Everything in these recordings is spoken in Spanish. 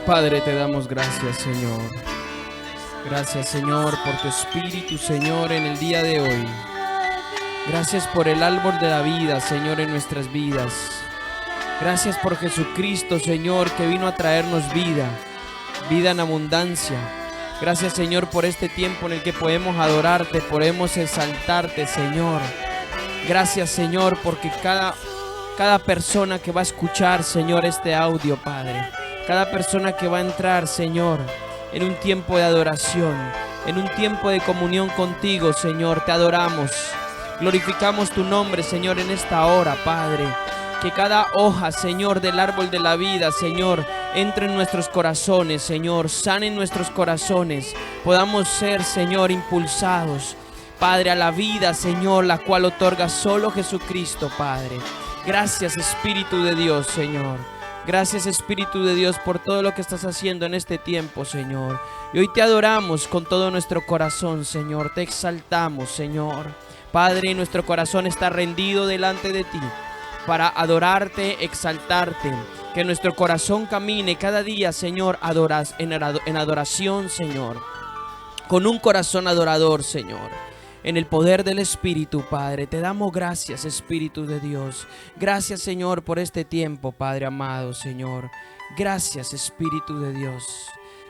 Padre, te damos gracias, Señor. Gracias, Señor, por tu Espíritu, Señor, en el día de hoy. Gracias por el árbol de la vida, Señor, en nuestras vidas. Gracias por Jesucristo, Señor, que vino a traernos vida, vida en abundancia. Gracias, Señor, por este tiempo en el que podemos adorarte, podemos exaltarte, Señor. Gracias, Señor, porque cada cada persona que va a escuchar, Señor, este audio, Padre. Cada persona que va a entrar, Señor, en un tiempo de adoración, en un tiempo de comunión contigo, Señor. Te adoramos, glorificamos tu nombre, Señor, en esta hora, Padre. Que cada hoja, Señor, del árbol de la vida, Señor, entre en nuestros corazones, Señor. Sane en nuestros corazones. Podamos ser, Señor, impulsados, Padre, a la vida, Señor, la cual otorga solo Jesucristo, Padre. Gracias, Espíritu de Dios, Señor. Gracias, Espíritu de Dios, por todo lo que estás haciendo en este tiempo, Señor. Y hoy te adoramos con todo nuestro corazón, Señor. Te exaltamos, Señor. Padre, nuestro corazón está rendido delante de ti para adorarte, exaltarte. Que nuestro corazón camine cada día, Señor, en adoración, Señor. Con un corazón adorador, Señor. En el poder del Espíritu, Padre. Te damos gracias, Espíritu de Dios. Gracias, Señor, por este tiempo, Padre amado, Señor. Gracias, Espíritu de Dios.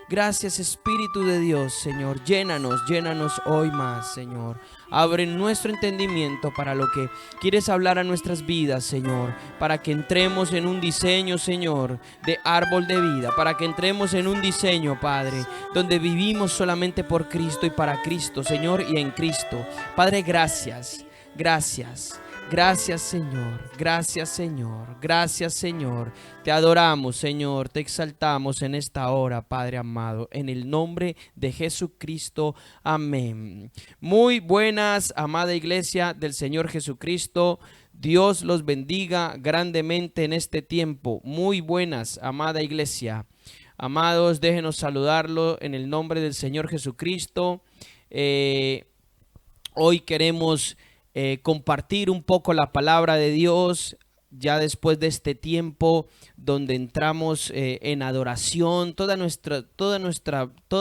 Gracias, Espíritu de Dios, Señor. Llénanos hoy más, Señor. Abre nuestro entendimiento para lo que quieres hablar a nuestras vidas, Señor. Para que entremos en un diseño, Señor, de árbol de vida. Para que entremos en un diseño, Padre, donde vivimos solamente por Cristo y para Cristo, Señor, y en Cristo. Padre, gracias. Gracias. Gracias, Señor. Gracias, Señor. Gracias, Señor. Te adoramos, Señor. Te exaltamos en esta hora, Padre amado. En el nombre de Jesucristo. Amén. Muy buenas, amada iglesia del Señor Jesucristo. Dios los bendiga grandemente en este tiempo. Muy buenas, amada iglesia. Amados, déjenos saludarlo en el nombre del Señor Jesucristo. Hoy queremos compartir un poco la palabra de Dios, ya después de este tiempo donde entramos en adoración. Todos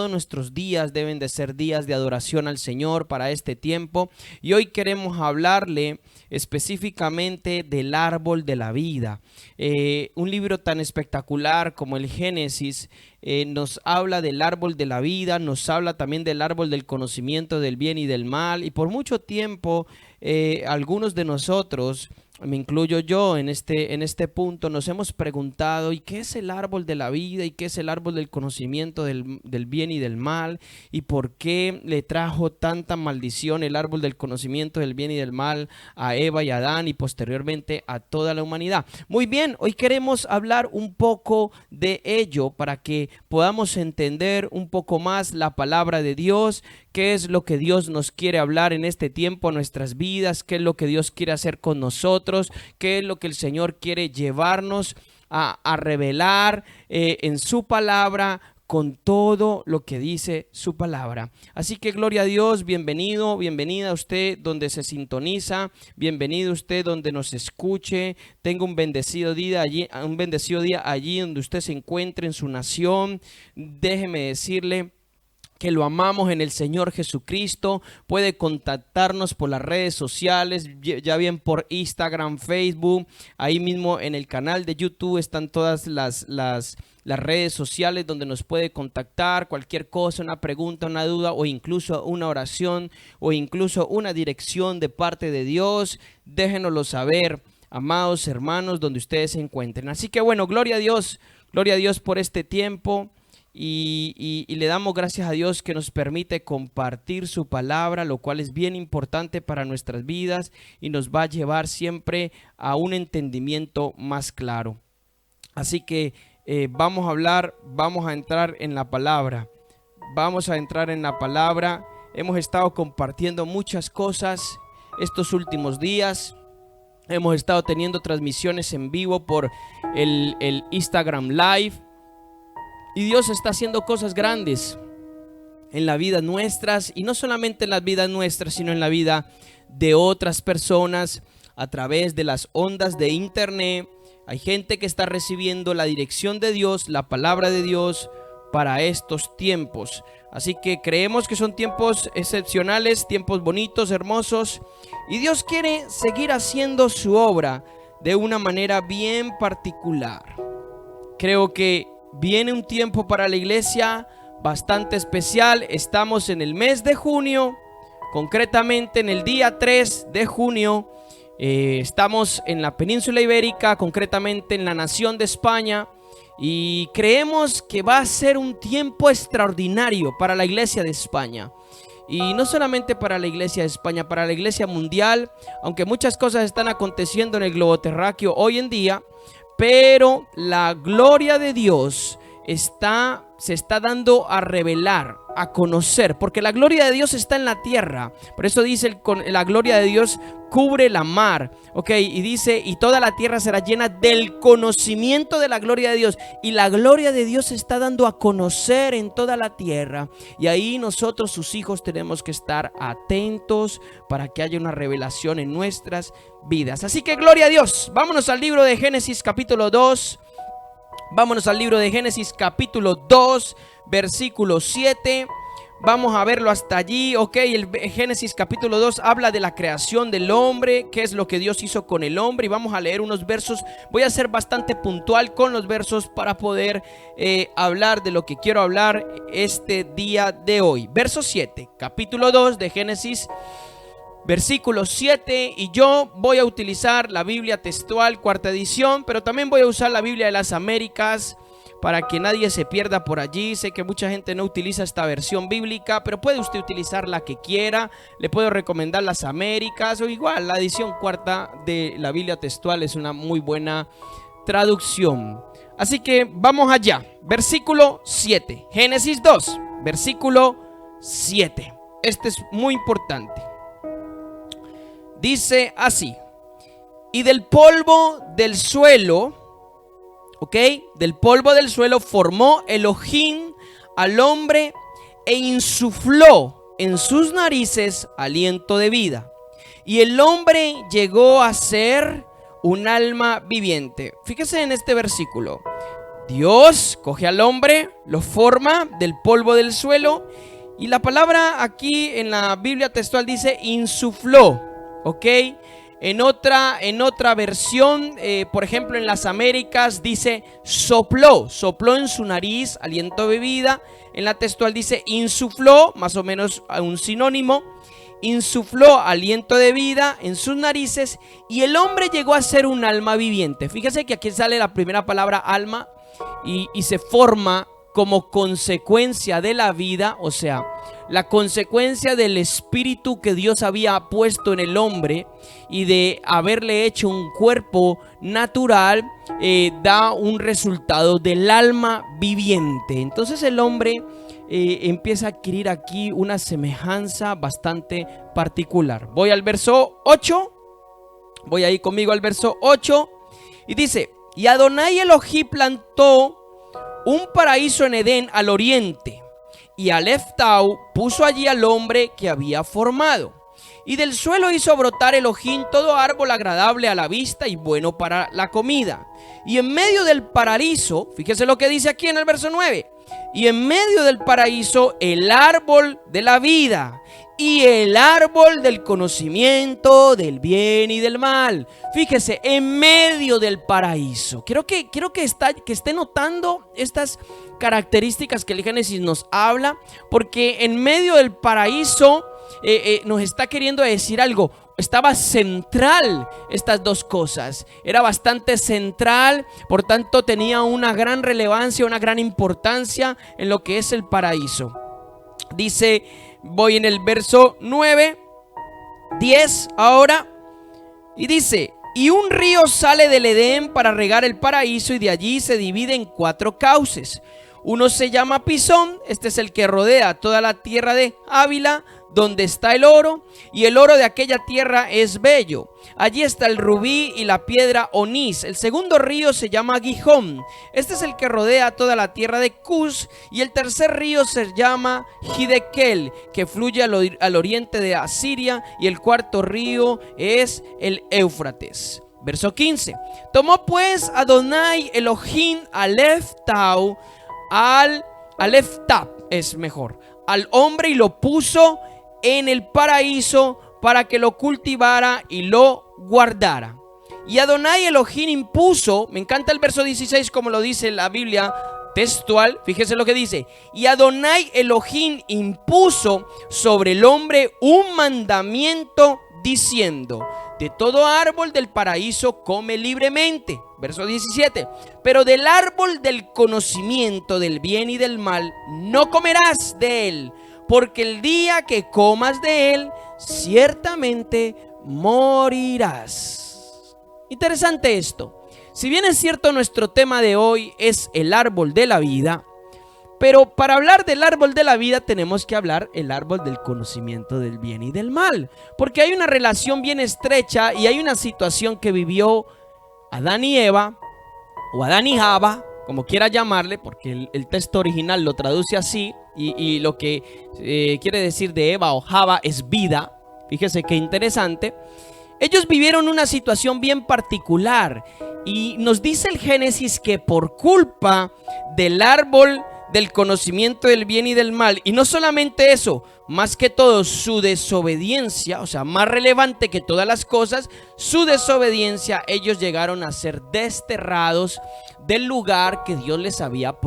nuestros días deben de ser días de adoración al Señor para este tiempo. Y hoy queremos hablarle específicamente del árbol de la vida. Un libro tan espectacular como el Génesis nos habla del árbol de la vida, nos habla también del árbol del conocimiento del bien y del mal. Y por mucho tiempo algunos de nosotros, me incluyo yo en este punto, nos hemos preguntado: ¿y qué es el árbol de la vida? ¿Y qué es el árbol del conocimiento del bien y del mal? ¿Y por qué le trajo tanta maldición el árbol del conocimiento del bien y del mal a Eva y a Adán y posteriormente a toda la humanidad? Muy bien, hoy queremos hablar un poco de ello para que podamos entender un poco más la palabra de Dios. ¿Qué es lo que Dios nos quiere hablar en este tiempo a nuestras vidas? ¿Qué es lo que Dios quiere hacer con nosotros? ¿Qué es lo que el Señor quiere llevarnos a revelar en su palabra, con todo lo que dice su palabra? Así que gloria a Dios, bienvenido, bienvenida a usted donde se sintoniza, bienvenido usted donde nos escuche. Tenga un bendecido día allí donde usted se encuentre en su nación. Déjeme decirle que lo amamos en el Señor Jesucristo. Puede contactarnos por las redes sociales, ya bien por Instagram, Facebook. Ahí mismo en el canal de YouTube están todas las redes sociales donde nos puede contactar. Cualquier cosa, una pregunta, una duda, o incluso una oración, o incluso una dirección de parte de Dios. Déjenoslo saber, amados hermanos, donde ustedes se encuentren. Así que bueno, gloria a Dios por este tiempo. Y le damos gracias a Dios que nos permite compartir su palabra, lo cual es bien importante para nuestras vidas y nos va a llevar siempre a un entendimiento más claro. Así que vamos a entrar en la palabra. Hemos estado compartiendo muchas cosas estos últimos días. Hemos estado teniendo transmisiones en vivo por el Instagram Live. Y Dios está haciendo cosas grandes en la vida nuestras, y no solamente en las vidas nuestras, sino en la vida de otras personas a través de las ondas de internet. Hay gente que está recibiendo la dirección de Dios, la palabra de Dios para estos tiempos. Así que creemos que son tiempos excepcionales, tiempos bonitos, hermosos, y Dios quiere seguir haciendo su obra de una manera bien particular. Creo que viene un tiempo para la iglesia bastante especial. Estamos en el mes de junio, concretamente en el día 3 de junio, Estamos en la península ibérica, concretamente en la nación de España, y creemos que va a ser un tiempo extraordinario para la iglesia de España. Y no solamente para la iglesia de España, para la iglesia mundial, aunque muchas cosas están aconteciendo en el globo terráqueo hoy en día, pero la gloria de Dios se está dando a revelar, a conocer, porque la gloria de Dios está en la tierra. Por eso dice, la gloria de Dios cubre la mar, ok, y dice, y toda la tierra será llena del conocimiento de la gloria de Dios. Y la gloria de Dios se está dando a conocer en toda la tierra, y ahí nosotros, sus hijos, tenemos que estar atentos para que haya una revelación en nuestras vidas. Así que gloria a Dios. Vámonos al libro de Génesis capítulo 2. Vámonos al libro de Génesis capítulo 2, versículo 7. Vamos a verlo hasta allí, ok. El Génesis capítulo 2 habla de la creación del hombre, qué es lo que Dios hizo con el hombre, y vamos a leer unos versos. Voy a ser bastante puntual con los versos para poder hablar de lo que quiero hablar este día de hoy. Verso 7, capítulo 2 de Génesis, versículo 7, y yo voy a utilizar la Biblia textual, cuarta edición, pero también voy a usar la Biblia de las Américas para que nadie se pierda por allí. Sé que mucha gente no utiliza esta versión bíblica, pero puede usted utilizar la que quiera. Le puedo recomendar las Américas o igual la edición cuarta de la Biblia textual, es una muy buena traducción. Así que vamos allá, versículo 7, Génesis 2, versículo 7. Este es muy importante. Dice así: y del polvo del suelo, ok, del polvo del suelo formó Elohim al hombre e insufló en sus narices aliento de vida. Y el hombre llegó a ser un alma viviente. Fíjese en este versículo. Dios coge al hombre, lo forma del polvo del suelo, y la palabra aquí en la Biblia textual dice insufló. Ok, en otra versión, por ejemplo en las Américas dice sopló en su nariz aliento de vida. En la textual dice insufló, más o menos un sinónimo. Insufló aliento de vida en sus narices y el hombre llegó a ser un alma viviente. Fíjese que aquí sale la primera palabra alma y se forma como consecuencia de la vida, o sea, la consecuencia del espíritu que Dios había puesto en el hombre y de haberle hecho un cuerpo natural, da un resultado del alma viviente. Entonces el hombre empieza a adquirir aquí una semejanza bastante particular. Voy al verso 8, voy ahí conmigo al verso 8 y dice: y Adonai Elohim plantó un paraíso en Edén al oriente, y Aleph Tau puso allí al hombre que había formado. Y del suelo hizo brotar Elohim todo árbol agradable a la vista y bueno para la comida. Y en medio del paraíso, fíjese lo que dice aquí en el verso 9, y en medio del paraíso el árbol de la vida y el árbol del conocimiento del bien y del mal. Fíjese, en medio del paraíso. Quiero que esté notando estas características que el Génesis nos habla, porque en medio del paraíso nos está queriendo decir algo. Estaba central estas dos cosas, era bastante central, por tanto tenía una gran relevancia, una gran importancia en lo que es el paraíso. Dice, voy en el verso 9, 10 ahora, y dice: y un río sale del Edén para regar el paraíso, y de allí se divide en 4 cauces. Uno se llama Pisón, este es el que rodea toda la tierra de Ávila, donde está el oro, y el oro de aquella tierra es bello. Allí está el rubí y la piedra onís. El segundo río se llama Gihón, este es el que rodea toda la tierra de Cus. Y el tercer río se llama Hidekel, que fluye al oriente de Asiria. Y el cuarto río es el Éufrates. Verso 15: tomó pues Adonai Elohim Aleph Tau, Aleph Tab es mejor, al hombre, y lo puso en el paraíso para que lo cultivara y lo guardara. Y Adonai Elohim impuso, me encanta el verso 16 como lo dice la Biblia textual, fíjese lo que dice: y Adonai Elohim impuso sobre el hombre un mandamiento diciendo: de todo árbol del paraíso come libremente. Verso 17. Pero del árbol del conocimiento del bien y del mal no comerás de él, porque el día que comas de él, ciertamente morirás. Interesante esto. Si bien es cierto, nuestro tema de hoy es el árbol de la vida, pero para hablar del árbol de la vida tenemos que hablar el árbol del conocimiento del bien y del mal, porque hay una relación bien estrecha y hay una situación que vivió Adán y Eva, o Adán y Java, como quiera llamarle, porque el texto original lo traduce así, y lo que quiere decir de Eva o Java es vida. Fíjese qué interesante. Ellos vivieron una situación bien particular y nos dice el Génesis que por culpa del árbol del conocimiento del bien y del mal, y no solamente eso, más que todo su desobediencia, o sea, más relevante que todas las cosas, su desobediencia, ellos llegaron a ser desterrados del lugar que Dios les había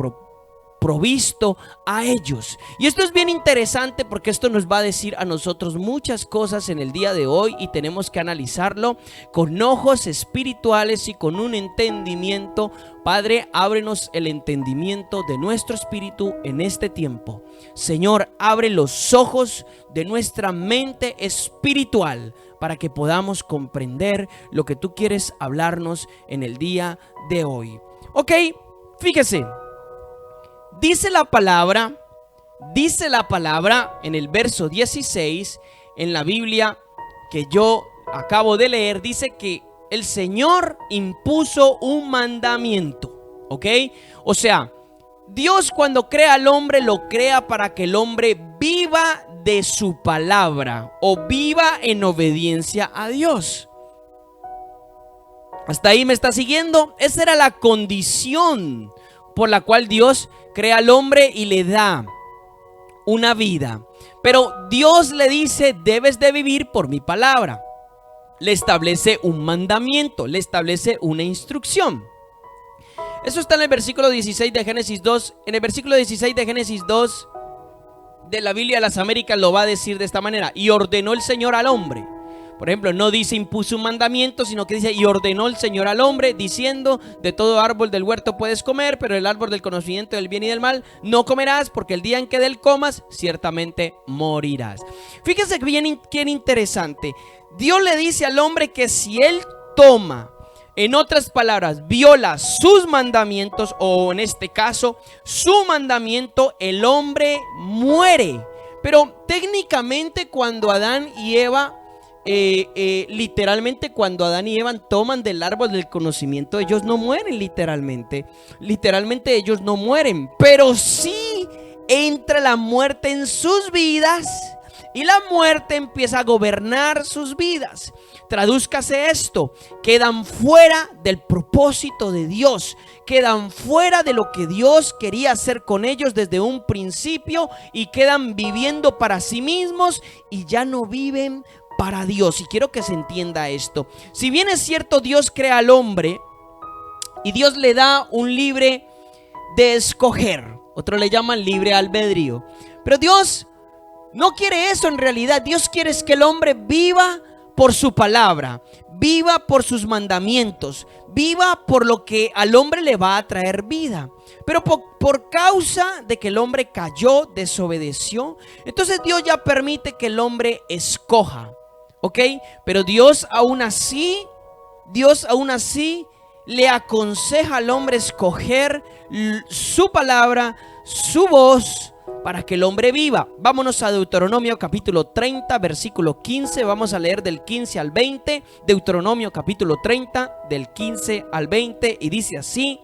provisto a ellos. Y esto es bien interesante porque esto nos va a decir a nosotros muchas cosas en el día de hoy, y tenemos que analizarlo con ojos espirituales y con un entendimiento. Padre, ábrenos el entendimiento de nuestro espíritu en este tiempo. Señor, abre los ojos de nuestra mente espiritual para que podamos comprender lo que tú quieres hablarnos en el día de hoy. Ok, fíjese. Dice la palabra en el verso 16 en la Biblia que yo acabo de leer, dice que el Señor impuso un mandamiento, ¿ok? O sea, Dios cuando crea al hombre lo crea para que el hombre viva de su palabra o viva en obediencia a Dios. ¿Hasta ahí me está siguiendo? Esa era la condición por la cual Dios crea al hombre y le da una vida. Pero Dios le dice: debes de vivir por mi palabra. Le establece un mandamiento, le establece una instrucción. Eso está en el versículo 16 de Génesis 2. En el versículo 16 de Génesis 2 de la Biblia de las Américas lo va a decir de esta manera: y ordenó el Señor al hombre. Por ejemplo, no dice impuso un mandamiento, sino que dice: y ordenó el Señor al hombre, diciendo: de todo árbol del huerto puedes comer, pero el árbol del conocimiento del bien y del mal no comerás, porque el día en que de él comas, ciertamente morirás. Fíjese bien, qué interesante. Dios le dice al hombre que si él toma, en otras palabras, viola sus mandamientos, o en este caso, su mandamiento, el hombre muere. Pero técnicamente cuando Adán y Eva literalmente cuando Adán y Eva toman del árbol del conocimiento, ellos no mueren literalmente ellos no mueren, pero sí entra la muerte en sus vidas y la muerte empieza a gobernar sus vidas. Tradúzcase esto: quedan fuera del propósito de Dios, quedan fuera de lo que Dios quería hacer con ellos desde un principio, y quedan viviendo para sí mismos y ya no viven para Dios. Y quiero que se entienda esto. Si bien es cierto, Dios crea al hombre y Dios le da un libre de escoger, otros le llaman libre albedrío, pero Dios no quiere eso en realidad. Dios quiere es que el hombre viva por su palabra, viva por sus mandamientos, viva por lo que al hombre le va a traer vida. Pero por causa de que el hombre cayó, desobedeció, entonces Dios ya permite que el hombre escoja. ¿Ok? Pero Dios aún así le aconseja al hombre escoger su palabra, su voz, para que el hombre viva. Vámonos a Deuteronomio capítulo 30, versículo 15. Vamos a leer del 15 al 20. Deuteronomio capítulo 30, del 15 al 20. Y dice así: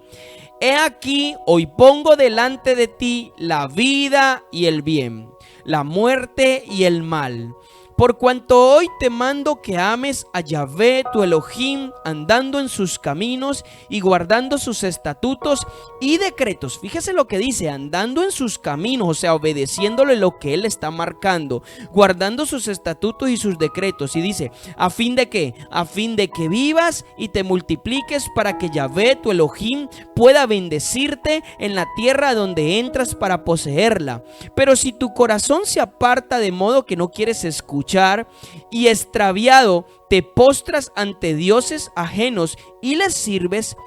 he aquí, hoy pongo delante de ti la vida y el bien, la muerte y el mal. Por cuanto hoy te mando que ames a Yahvé tu Elohim, andando en sus caminos y guardando sus estatutos y decretos. Fíjese lo que dice: andando en sus caminos, o sea, obedeciéndole lo que él está marcando, guardando sus estatutos y sus decretos. Y dice: ¿a fin de qué? A fin de que vivas y te multipliques, para que Yahvé tu Elohim pueda bendecirte en la tierra donde entras para poseerla. Pero si tu corazón se aparta de modo que no quieres escuchar escuchar, y extraviado te postras ante dioses ajenos y les sirves,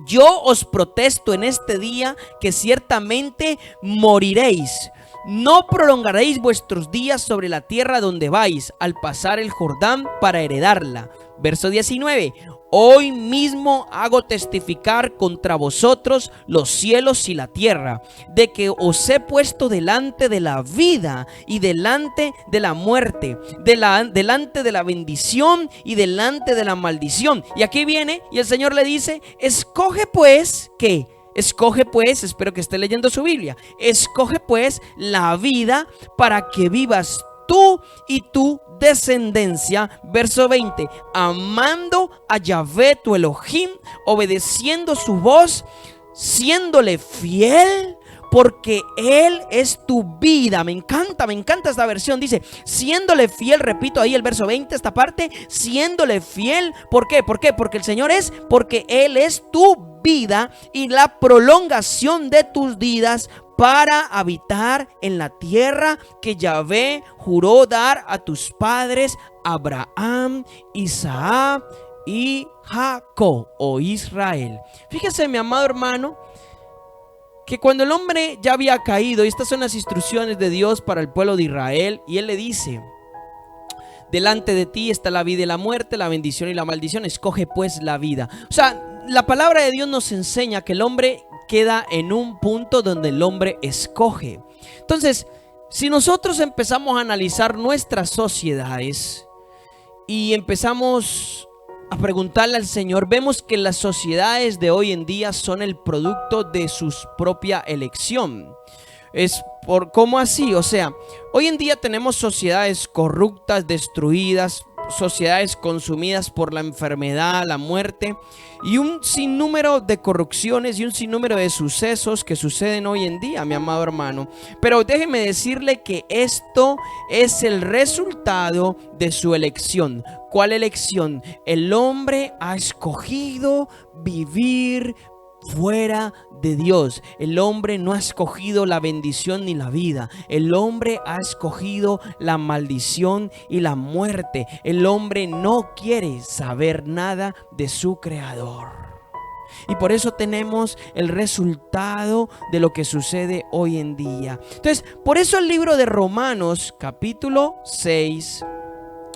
yo os protesto en este día que ciertamente moriréis. No prolongaréis vuestros días sobre la tierra donde vais al pasar el Jordán para heredarla. Verso 19. Hoy mismo hago testificar contra vosotros los cielos y la tierra, de que os he puesto delante de la vida y delante de la muerte, delante de la bendición y delante de la maldición. Y aquí viene y el Señor le dice, escoge pues, ¿qué? Escoge pues, espero que esté leyendo su Biblia, escoge pues la vida para que vivas tú y tu descendencia. Verso 20, amando a Yahvé tu Elohim, obedeciendo su voz, siéndole fiel, porque Él es tu vida. Me encanta esta versión. Dice, siéndole fiel, repito ahí el verso 20, esta parte, siéndole fiel. ¿Por qué? ¿Por qué? Porque el Señor es, porque Él es tu vida y la prolongación de tus días, para habitar en la tierra que Yahvé juró dar a tus padres, Abraham, Isaac y Jacob, o Israel. Fíjese, mi amado hermano, que cuando el hombre ya había caído, y estas son las instrucciones de Dios para el pueblo de Israel, y Él le dice, delante de ti está la vida y la muerte, la bendición y la maldición, escoge pues la vida. O sea, la palabra de Dios nos enseña que el hombre queda en un punto donde el hombre escoge. Entonces, si nosotros empezamos a analizar nuestras sociedades y empezamos a preguntarle al Señor, vemos que las sociedades de hoy en día son el producto de su propia elección. ¿Cómo así? O sea, hoy en día tenemos sociedades corruptas, destruidas, sociedades consumidas por la enfermedad, la muerte y un sinnúmero de corrupciones y un sinnúmero de sucesos que suceden hoy en día, mi amado hermano. Pero déjeme decirle que esto es el resultado de su elección. ¿Cuál elección? El hombre ha escogido vivir fuera de Dios. El hombre no ha escogido la bendición ni la vida. El hombre ha escogido la maldición y la muerte. El hombre no quiere saber nada de su creador. Y por eso tenemos el resultado de lo que sucede hoy en día. Entonces, por eso el libro de Romanos, capítulo 6,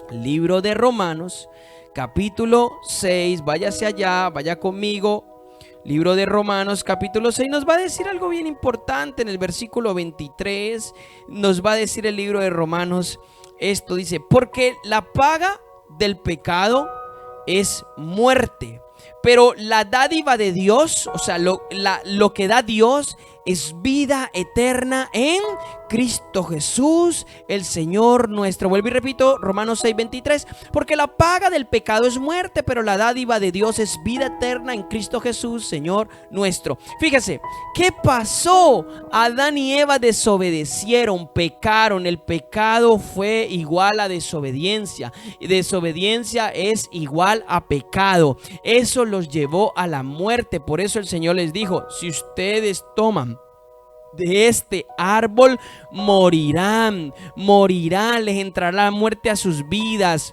libro de Romanos, capítulo 6, váyase allá, vaya conmigo. Libro de Romanos, capítulo 6, nos va a decir algo bien importante en el versículo 23. Nos va a decir el libro de Romanos esto, dice, porque la paga del pecado es muerte, pero la dádiva de Dios, o sea, lo que da Dios es vida eterna en Cristo Jesús, el Señor nuestro. Vuelvo y repito, Romanos 6:23, porque la paga del pecado es muerte, pero la dádiva de Dios es vida eterna en Cristo Jesús, Señor nuestro. Fíjese, ¿qué pasó? Adán y Eva desobedecieron, pecaron. El pecado fue igual a desobediencia. Desobediencia es igual a pecado. Eso los llevó a la muerte. Por eso el Señor les dijo, si ustedes toman de este árbol, morirán, les entrará la muerte a sus vidas.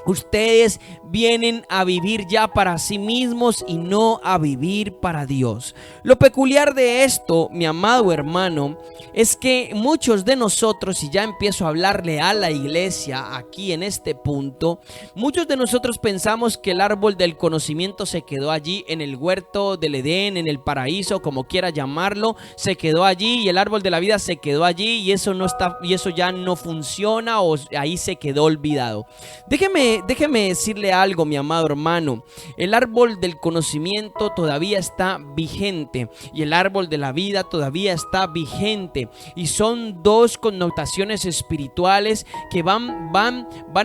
Ustedes vienen a vivir ya para sí mismos y no a vivir para Dios. Lo peculiar de esto, mi amado hermano, es que muchos de nosotros, y ya empiezo a hablarle a la iglesia aquí en este punto, muchos de nosotros pensamos que el árbol del conocimiento se quedó allí en el huerto del Edén, en el paraíso, como quiera llamarlo, se quedó allí, y el árbol de la vida se quedó allí, y eso no está, y eso ya no funciona, o ahí se quedó olvidado. Déjeme decirle algo, mi amado hermano. El árbol del conocimiento todavía está vigente y el árbol de la vida todavía está vigente, y son dos connotaciones espirituales que van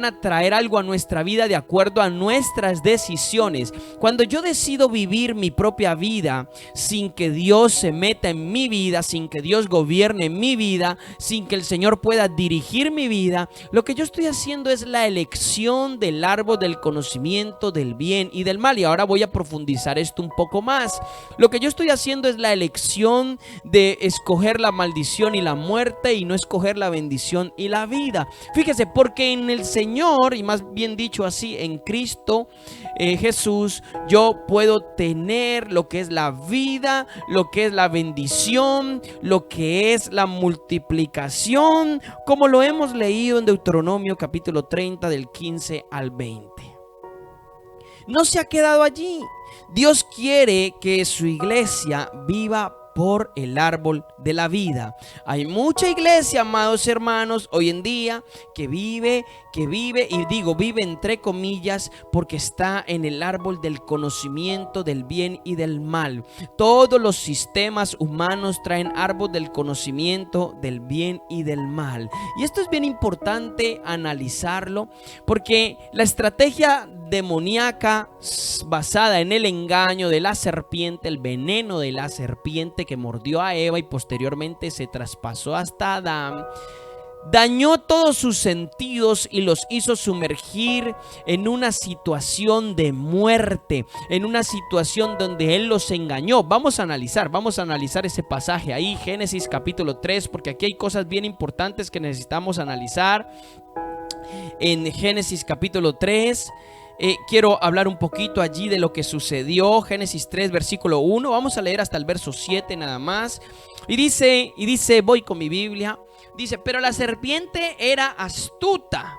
a traer algo a nuestra vida de acuerdo a nuestras decisiones. Cuando yo decido vivir mi propia vida sin que Dios se meta en mi vida, sin que Dios gobierne mi vida, sin que el Señor pueda dirigir mi vida, lo que yo estoy haciendo es la elección del árbol del conocimiento del bien y del mal. Y ahora voy a profundizar esto un poco más. Lo que yo estoy haciendo es la elección de escoger la maldición y la muerte y no escoger la bendición y la vida. Fíjese, porque en el Señor, y más bien dicho así, en Cristo Jesús, yo puedo tener lo que es la vida, lo que es la bendición, lo que es la multiplicación, como lo hemos leído en Deuteronomio capítulo 30 del 15 al 20. No se ha quedado allí. Dios quiere que su iglesia viva por el árbol de la vida. Hay mucha iglesia, amados hermanos, hoy en día que vive, y digo vive entre comillas, porque está en el árbol del conocimiento del bien y del mal. Todos los sistemas humanos traen árbol del conocimiento del bien y del mal. Y esto es bien importante analizarlo, porque la estrategia demoníaca basada en el engaño de la serpiente, el veneno de la serpiente que mordió a Eva y posteriormente se traspasó hasta Adán, dañó todos sus sentidos y los hizo sumergir en una situación de muerte, en una situación donde él los engañó. Vamos a analizar ese pasaje ahí, Génesis capítulo 3, porque aquí hay cosas bien importantes que necesitamos analizar. En Génesis capítulo 3 quiero hablar un poquito allí de lo que sucedió. Génesis 3 versículo 1, vamos a leer hasta el verso 7 nada más. Y dice, voy con mi Biblia. Dice: pero la serpiente era astuta,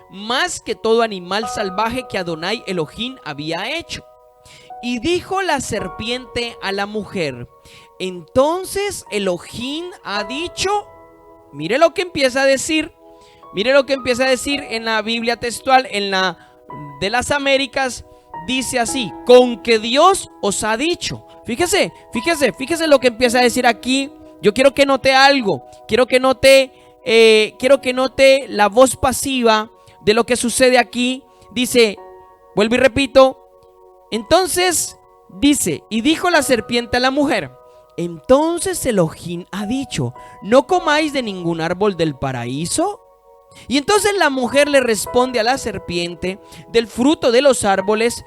más que todo animal salvaje que Adonai Elohim había hecho. Y dijo la serpiente a la mujer: entonces Elohim ha dicho. Mire lo que empieza a decir. Mire lo que empieza a decir en la Biblia textual, en la de las Américas. Dice así: con que Dios os ha dicho. Fíjese lo que empieza a decir aquí. Yo quiero que note algo. Quiero que note la voz pasiva de lo que sucede aquí. Dice, vuelvo y repito. Entonces dice: y dijo la serpiente a la mujer: entonces Elohim ha dicho, no comáis de ningún árbol del paraíso. Y entonces la mujer le responde a la serpiente: del fruto de los árboles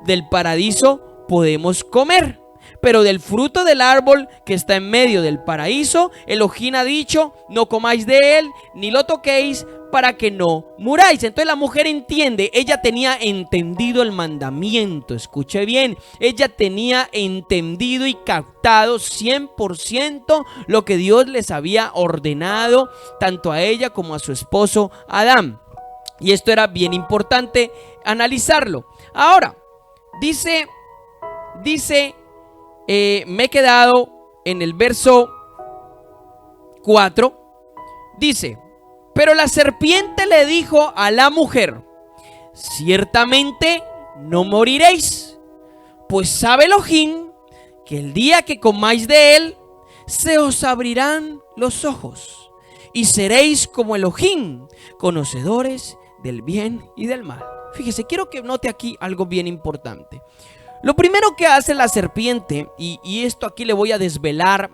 del paraíso podemos comer, pero del fruto del árbol que está en medio del paraíso, Elohim ha dicho, no comáis de él, ni lo toquéis, para que no muráis. Entonces la mujer entiende, ella tenía entendido el mandamiento, escuche bien, ella tenía entendido y captado 100% lo que Dios les había ordenado, tanto a ella como a su esposo Adán. Y esto era bien importante analizarlo. Ahora, dice, me he quedado en el verso 4, dice: pero la serpiente le dijo a la mujer: ciertamente no moriréis, pues sabe Elohim que el día que comáis de él, se os abrirán los ojos, y seréis como Elohim, conocedores del bien y del mal. Fíjese, quiero que note aquí algo bien importante. Lo primero que hace la serpiente, y esto aquí le voy a desvelar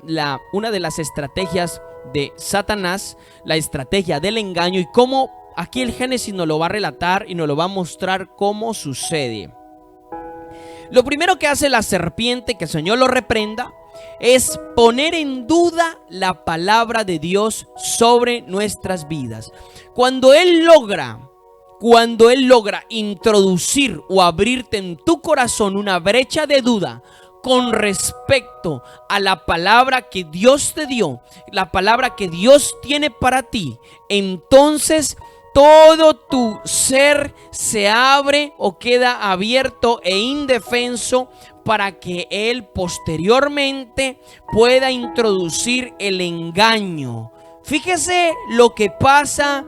una de las estrategias de Satanás, la estrategia del engaño, y cómo aquí el Génesis nos lo va a relatar y nos lo va a mostrar cómo sucede. Lo primero que hace la serpiente, que el Señor lo reprenda, es poner en duda la palabra de Dios sobre nuestras vidas. Cuando Él logra introducir o abrirte en tu corazón una brecha de duda con respecto a la palabra que Dios te dio, la palabra que Dios tiene para ti, entonces todo tu ser se abre o queda abierto e indefenso para que Él posteriormente pueda introducir el engaño. Fíjese lo que pasa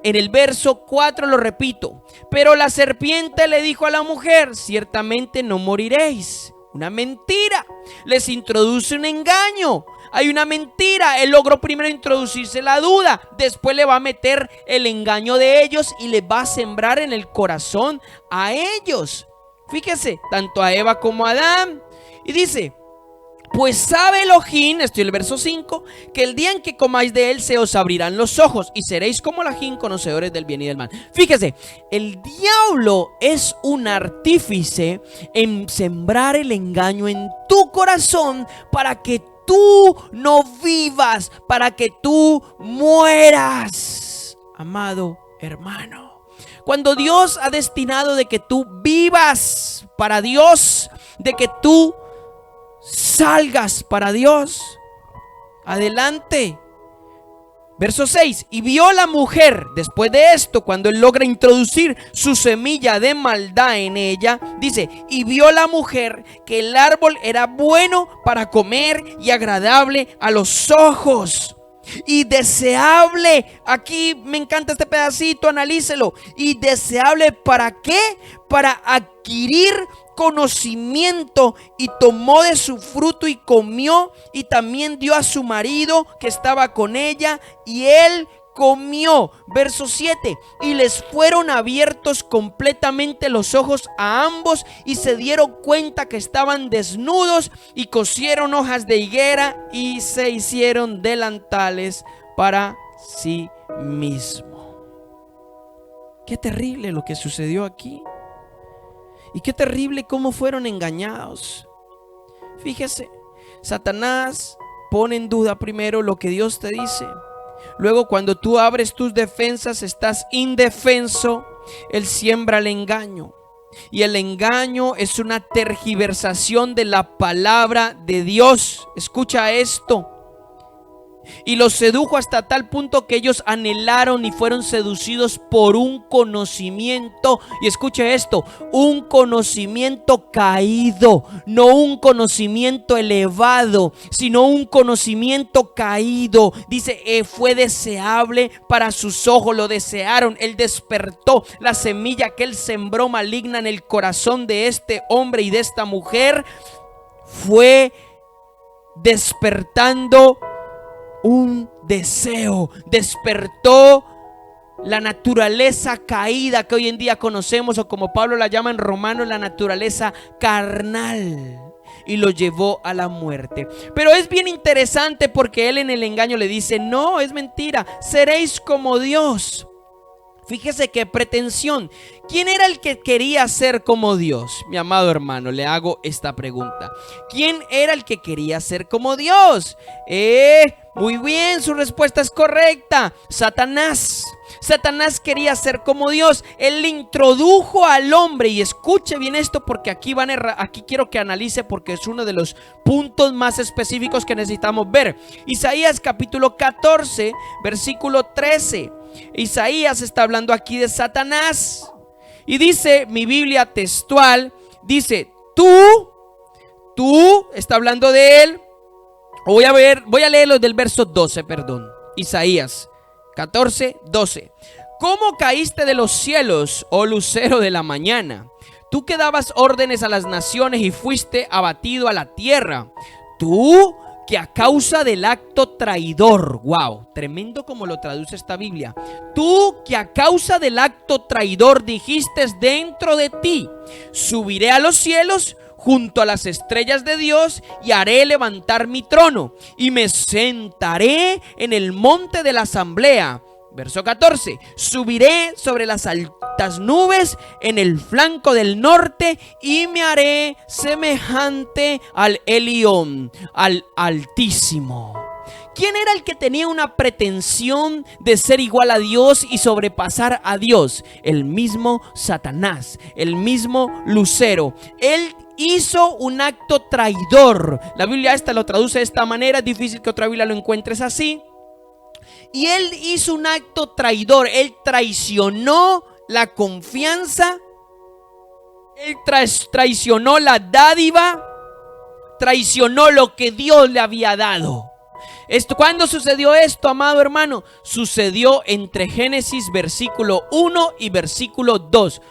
en el verso 4, lo repito: pero la serpiente le dijo a la mujer: ciertamente no moriréis. Una mentira. Les introduce un engaño. Hay una mentira. Él logró primero introducirse la duda, después le va a meter el engaño de ellos y les va a sembrar en el corazón a ellos. Fíjese, tanto a Eva como a Adán. Y dice: Pues sabe Elohim, estoy en el verso 5, que el día en que comáis de él se os abrirán los ojos y seréis como Elohim, conocedores del bien y del mal. Fíjese, el diablo es un artífice en sembrar el engaño en tu corazón para que tú no vivas, para que tú mueras, amado hermano. Cuando Dios ha destinado de que tú vivas para Dios, de que tú salgas para Dios, adelante. Verso 6, y vio la mujer, después de esto, cuando él logra introducir su semilla de maldad en ella, dice, y vio la mujer que el árbol era bueno para comer y agradable a los ojos y deseable. Aquí me encanta este pedacito, analícelo. Y deseable, ¿para qué? Para adquirir conocimiento, y tomó de su fruto y comió, y también dio a su marido que estaba con ella, y él comió. Verso 7, y les fueron abiertos completamente los ojos a ambos, y se dieron cuenta que estaban desnudos, y cosieron hojas de higuera y se hicieron delantales para sí mismo. Qué terrible lo que sucedió aquí. Y qué terrible cómo fueron engañados. Fíjese, Satanás pone en duda primero lo que Dios te dice. Luego, cuando tú abres tus defensas, estás indefenso, él siembra el engaño. Y el engaño es una tergiversación de la palabra de Dios. Escucha esto. Y los sedujo hasta tal punto que ellos anhelaron y fueron seducidos por un conocimiento. Y escuche esto, un conocimiento caído, no un conocimiento elevado, sino un conocimiento caído. Dice, fue deseable para sus ojos, lo desearon. Él despertó la semilla que él sembró maligna en el corazón de este hombre y de esta mujer. Fue despertando un deseo, despertó la naturaleza caída que hoy en día conocemos, o como Pablo la llama en Romanos, la naturaleza carnal, y lo llevó a la muerte. Pero es bien interesante porque él en el engaño le dice, no, es mentira, seréis como Dios. Fíjese qué pretensión. ¿Quién era el que quería ser como Dios? Mi amado hermano, le hago esta pregunta. ¿Quién era el que quería ser como Dios? Muy bien, su respuesta es correcta. Satanás. Satanás quería ser como Dios. Él le introdujo al hombre, y escuche bien esto porque aquí quiero que analice, porque es uno de los puntos más específicos que necesitamos ver. Isaías capítulo 14, versículo 13. Isaías está hablando aquí de Satanás, y dice mi Biblia textual, dice, tú, está hablando de él. Voy a leerlo del verso 12, Isaías 14, 12. ¿Cómo caíste de los cielos, oh lucero de la mañana? Tú que dabas órdenes a las naciones y fuiste abatido a la tierra. Tú que a causa del acto traidor, wow, tremendo como lo traduce esta Biblia. Tú que a causa del acto traidor dijiste dentro de ti, subiré a los cielos junto a las estrellas de Dios, y haré levantar mi trono, y me sentaré en el monte de la asamblea. Verso 14, subiré sobre las altas nubes en el flanco del norte, y me haré semejante al Elión, al Altísimo. ¿Quién era el que tenía una pretensión de ser igual a Dios y sobrepasar a Dios? El mismo Satanás, el mismo lucero. Él hizo un acto traidor. La Biblia esta lo traduce de esta manera, es difícil que otra Biblia lo encuentres así. Y él hizo un acto traidor. Él traicionó la confianza, él traicionó la dádiva, traicionó lo que Dios le había dado. ¿Cuándo sucedió esto, amado hermano? Sucedió entre Génesis versículo 1 y versículo 2.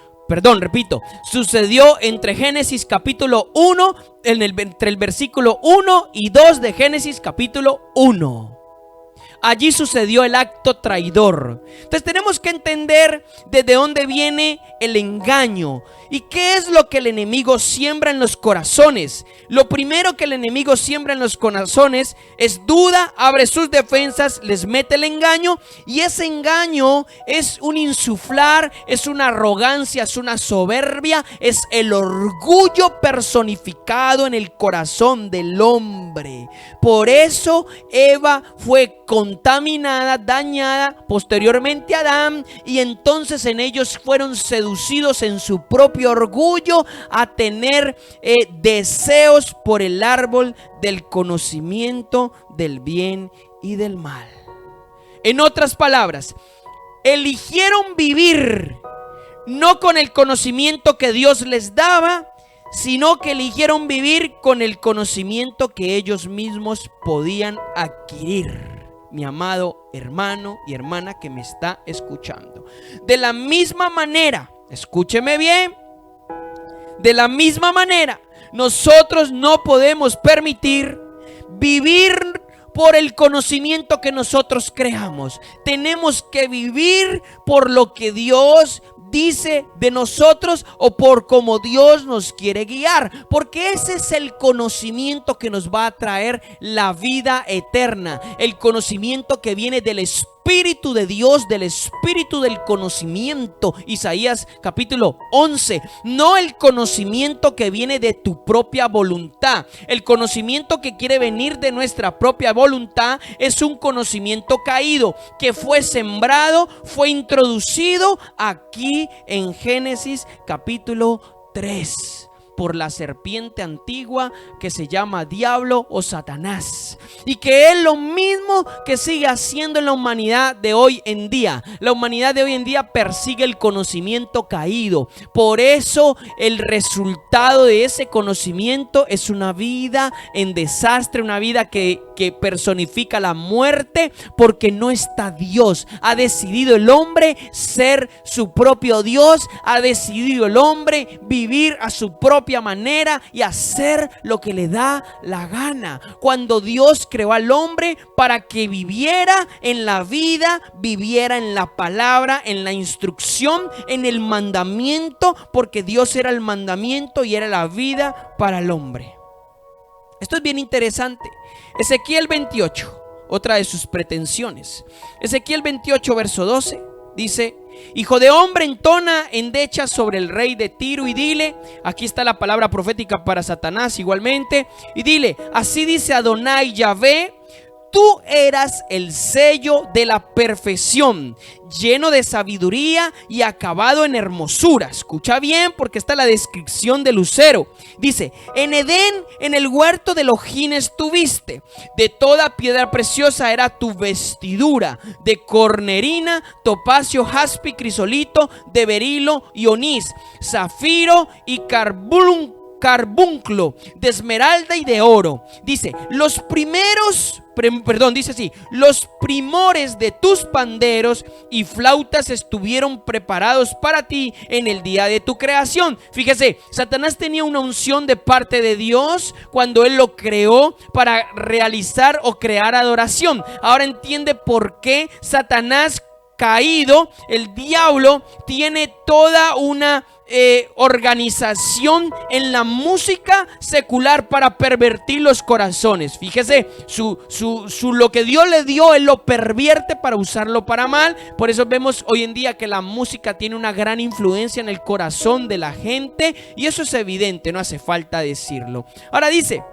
Sucedió entre Génesis capítulo 1, entre el versículo 1 y 2 de Génesis capítulo 1. Allí sucedió el acto traidor. Entonces tenemos que entender desde dónde viene el engaño. ¿Y qué es lo que el enemigo siembra en los corazones? Lo primero que el enemigo siembra en los corazones es duda, abre sus defensas, les mete el engaño, y ese engaño es un insuflar, es una arrogancia, es una soberbia, es el orgullo personificado en el corazón del hombre. Por eso Eva fue contaminada, dañada, posteriormente Adán, y entonces en ellos fueron seducidos en su propio orgullo a tener deseos por el árbol del conocimiento del bien y del mal. En otras palabras, eligieron vivir no con el conocimiento que Dios les daba, sino que eligieron vivir con el conocimiento que ellos mismos podían adquirir. Mi amado hermano y hermana que me está escuchando, de la misma manera, escúcheme bien, de la misma manera, nosotros no podemos permitir vivir por el conocimiento que nosotros creamos. Tenemos que vivir por lo que Dios dice de nosotros o por cómo Dios nos quiere guiar, porque ese es el conocimiento que nos va a traer la vida eterna, el conocimiento que viene del Espíritu de Dios, del Espíritu del conocimiento. Isaías capítulo 11. No el conocimiento que viene de tu propia voluntad. El conocimiento que quiere venir de nuestra propia voluntad es un conocimiento caído que fue sembrado, fue introducido aquí en Génesis capítulo 3 por la serpiente antigua que se llama diablo o Satanás, y que es lo mismo que sigue haciendo en la humanidad de hoy en día. La humanidad de hoy en día persigue el conocimiento caído. Por eso el resultado de ese conocimiento es una vida en desastre, una vida que personifica la muerte, porque no está Dios. Ha decidido el hombre ser su propio Dios, ha decidido el hombre vivir a su propia manera y hacer lo que le da la gana, cuando Dios creó al hombre para que viviera en la vida, viviera en la palabra, en la instrucción, en el mandamiento, porque Dios era el mandamiento y era la vida para el hombre. Esto es bien interesante. Ezequiel 28, otra de sus pretensiones. Ezequiel 28 verso 12 dice: hijo de hombre, entona endechas sobre el rey de Tiro y dile, aquí está la palabra profética para Satanás igualmente, y dile, así dice Adonai Yahvé, tú eras el sello de la perfección, lleno de sabiduría y acabado en hermosura. Escucha bien, porque está la descripción del lucero. Dice: en Edén, en el huerto de Elohim estuviste. De toda piedra preciosa era tu vestidura, de cornerina, topacio, jaspe, crisolito, de berilo y onís, zafiro y carbunclo, de esmeralda y de oro. Dice: los primores de tus panderos y flautas estuvieron preparados para ti en el día de tu creación. Fíjese, Satanás tenía una unción de parte de Dios cuando él lo creó para realizar o crear adoración. Ahora entiende por qué Satanás caído, el diablo, tiene toda una organización en la música secular para pervertir los corazones. Fíjese, lo que Dios le dio, él lo pervierte para usarlo para mal. Por eso vemos hoy en día que la música tiene una gran influencia en el corazón de la gente, y eso es evidente, no hace falta decirlo. Ahora dice,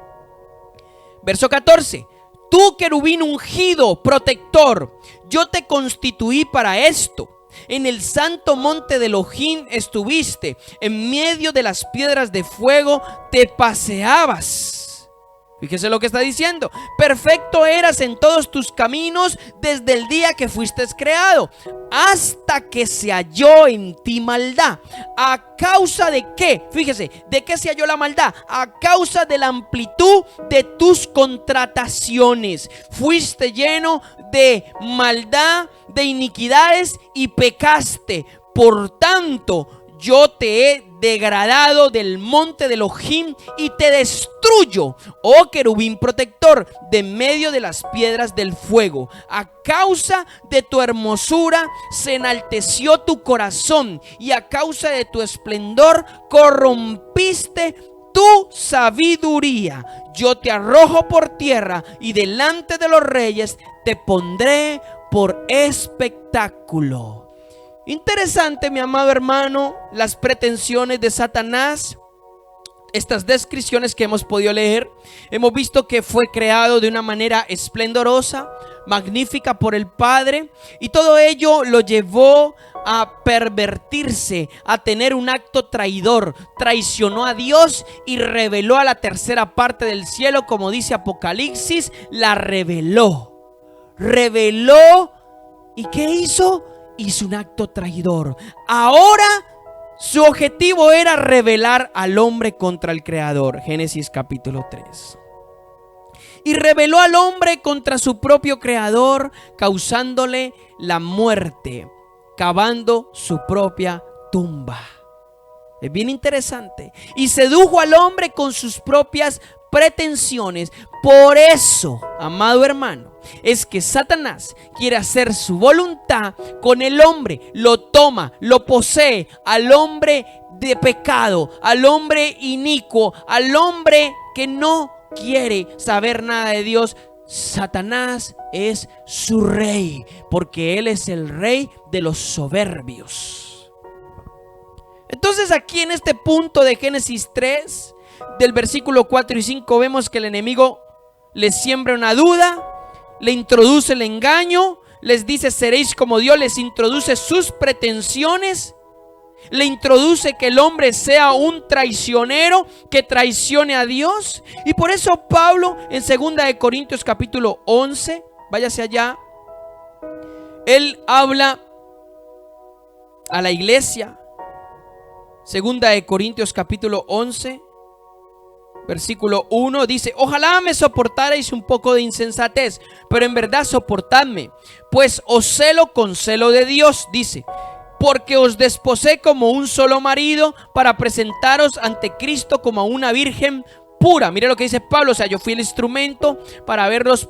verso 14: tú, querubín ungido, protector, yo te constituí para esto. En el santo monte de Elohim estuviste, en medio de las piedras de fuego te paseabas. Fíjese lo que está diciendo: perfecto eras en todos tus caminos desde el día que fuiste creado, hasta que se halló en ti maldad. ¿A causa de qué? Fíjese, ¿de qué se halló la maldad? A causa de la amplitud de tus contrataciones. Fuiste lleno de maldad, de iniquidades, y pecaste. Por tanto, yo te he degradado del monte de Elohim y te destruyo, oh querubín protector, de medio de las piedras del fuego. A causa de tu hermosura se enalteció tu corazón, y a causa de tu esplendor corrompiste tu sabiduría. Yo te arrojo por tierra, y delante de los reyes te pondré por espectáculo. Interesante, mi amado hermano, las pretensiones de Satanás. Estas descripciones que hemos podido leer, hemos visto que fue creado de una manera esplendorosa, magnífica por el Padre, y todo ello lo llevó a pervertirse, a tener un acto traidor. Traicionó a Dios y reveló a la tercera parte del cielo, como dice Apocalipsis, la reveló. ¿Y qué hizo? Hizo un acto traidor. Ahora su objetivo era rebelar al hombre contra el Creador. Génesis capítulo 3. Y rebeló al hombre contra su propio Creador, causándole la muerte, cavando su propia tumba. Es bien interesante. Y sedujo al hombre con sus propias pretensiones. Por eso, amado hermano, es que Satanás quiere hacer su voluntad con el hombre. Lo toma, lo posee al hombre de pecado, al hombre inicuo, al hombre que no quiere saber nada de Dios. Satanás es su rey, porque él es el rey de los soberbios. Entonces, aquí en este punto de Génesis 3, del versículo 4 y 5, vemos que el enemigo les siembra una duda, le introduce el engaño, les dice seréis como Dios, les introduce sus pretensiones, le introduce que el hombre sea un traicionero, que traicione a Dios. Y por eso Pablo en 2 de Corintios capítulo 11, váyase allá, él habla a la iglesia. 2 de Corintios capítulo 11, versículo 1, dice: ojalá me soportarais un poco de insensatez, pero en verdad soportadme, pues os celo con celo de Dios, dice, porque os desposé como un solo marido, para presentaros ante Cristo como a una virgen pura. Mire lo que dice Pablo, o sea, yo fui el instrumento para veros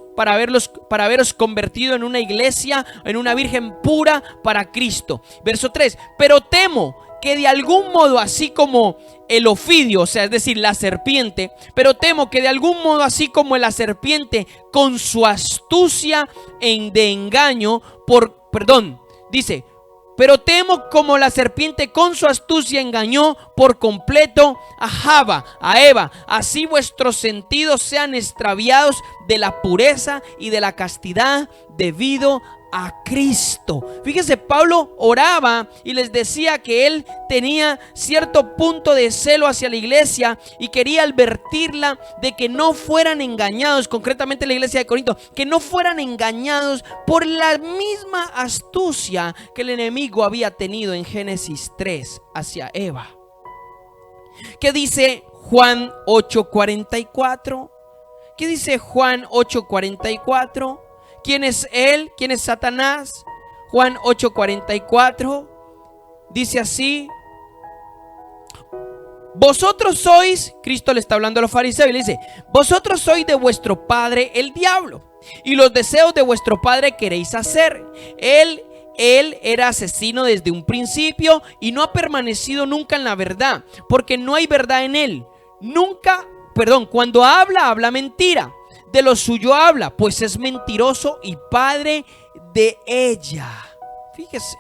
convertido en una iglesia, en una virgen pura para Cristo. Verso 3, pero temo que de algún modo, así como el ofidio, o sea, es decir, la serpiente, pero temo que de algún modo, así como la serpiente con su astucia de engaño, dice, pero temo como la serpiente con su astucia engañó por completo a Eva, así vuestros sentidos sean extraviados de la pureza y de la castidad debido a Cristo. Fíjese, Pablo oraba y les decía que él tenía cierto punto de celo hacia la iglesia y quería advertirla de que no fueran engañados, concretamente la iglesia de Corinto, que no fueran engañados por la misma astucia que el enemigo había tenido en Génesis 3 hacia Eva. ¿Qué dice Juan 8:44? ¿Qué dice Juan 8:44? ¿Quién es él? ¿Quién es Satanás? Juan 8:44 dice así: vosotros sois, Cristo le está hablando a los fariseos y le dice, vosotros sois de vuestro padre el diablo, y los deseos de vuestro padre queréis hacer. Él era asesino desde un principio y no ha permanecido nunca en la verdad, porque no hay verdad en él. Cuando habla mentira. De lo suyo habla, pues es mentiroso y padre de ella. Fíjese,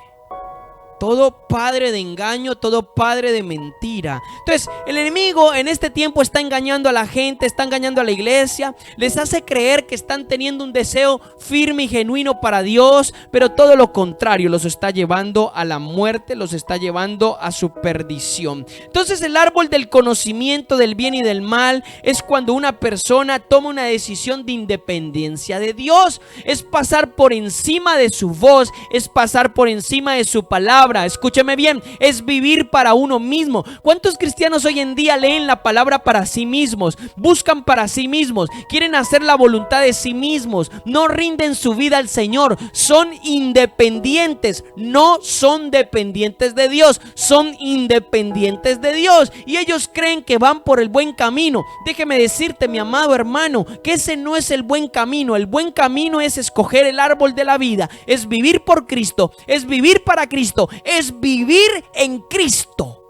todo padre de engaño, todo padre de mentira. Entonces, el enemigo en este tiempo está engañando a la gente, está engañando a la iglesia, les hace creer que están teniendo un deseo firme y genuino para Dios, pero todo lo contrario, los está llevando a la muerte, los está llevando a su perdición. Entonces, el árbol del conocimiento del bien y del mal es cuando una persona toma una decisión de independencia de Dios, es pasar por encima de su voz, es pasar por encima de su palabra, palabra. Escúcheme bien, es vivir para uno mismo. ¿Cuántos cristianos hoy en día leen la palabra para sí mismos? Buscan para sí mismos, quieren hacer la voluntad de sí mismos, no rinden su vida al Señor, son independientes, no son dependientes de Dios, son independientes de Dios y ellos creen que van por el buen camino. Déjeme decirte, mi amado hermano, que ese no es el buen camino. El buen camino es escoger el árbol de la vida, es vivir por Cristo, es vivir para Cristo, es vivir en Cristo.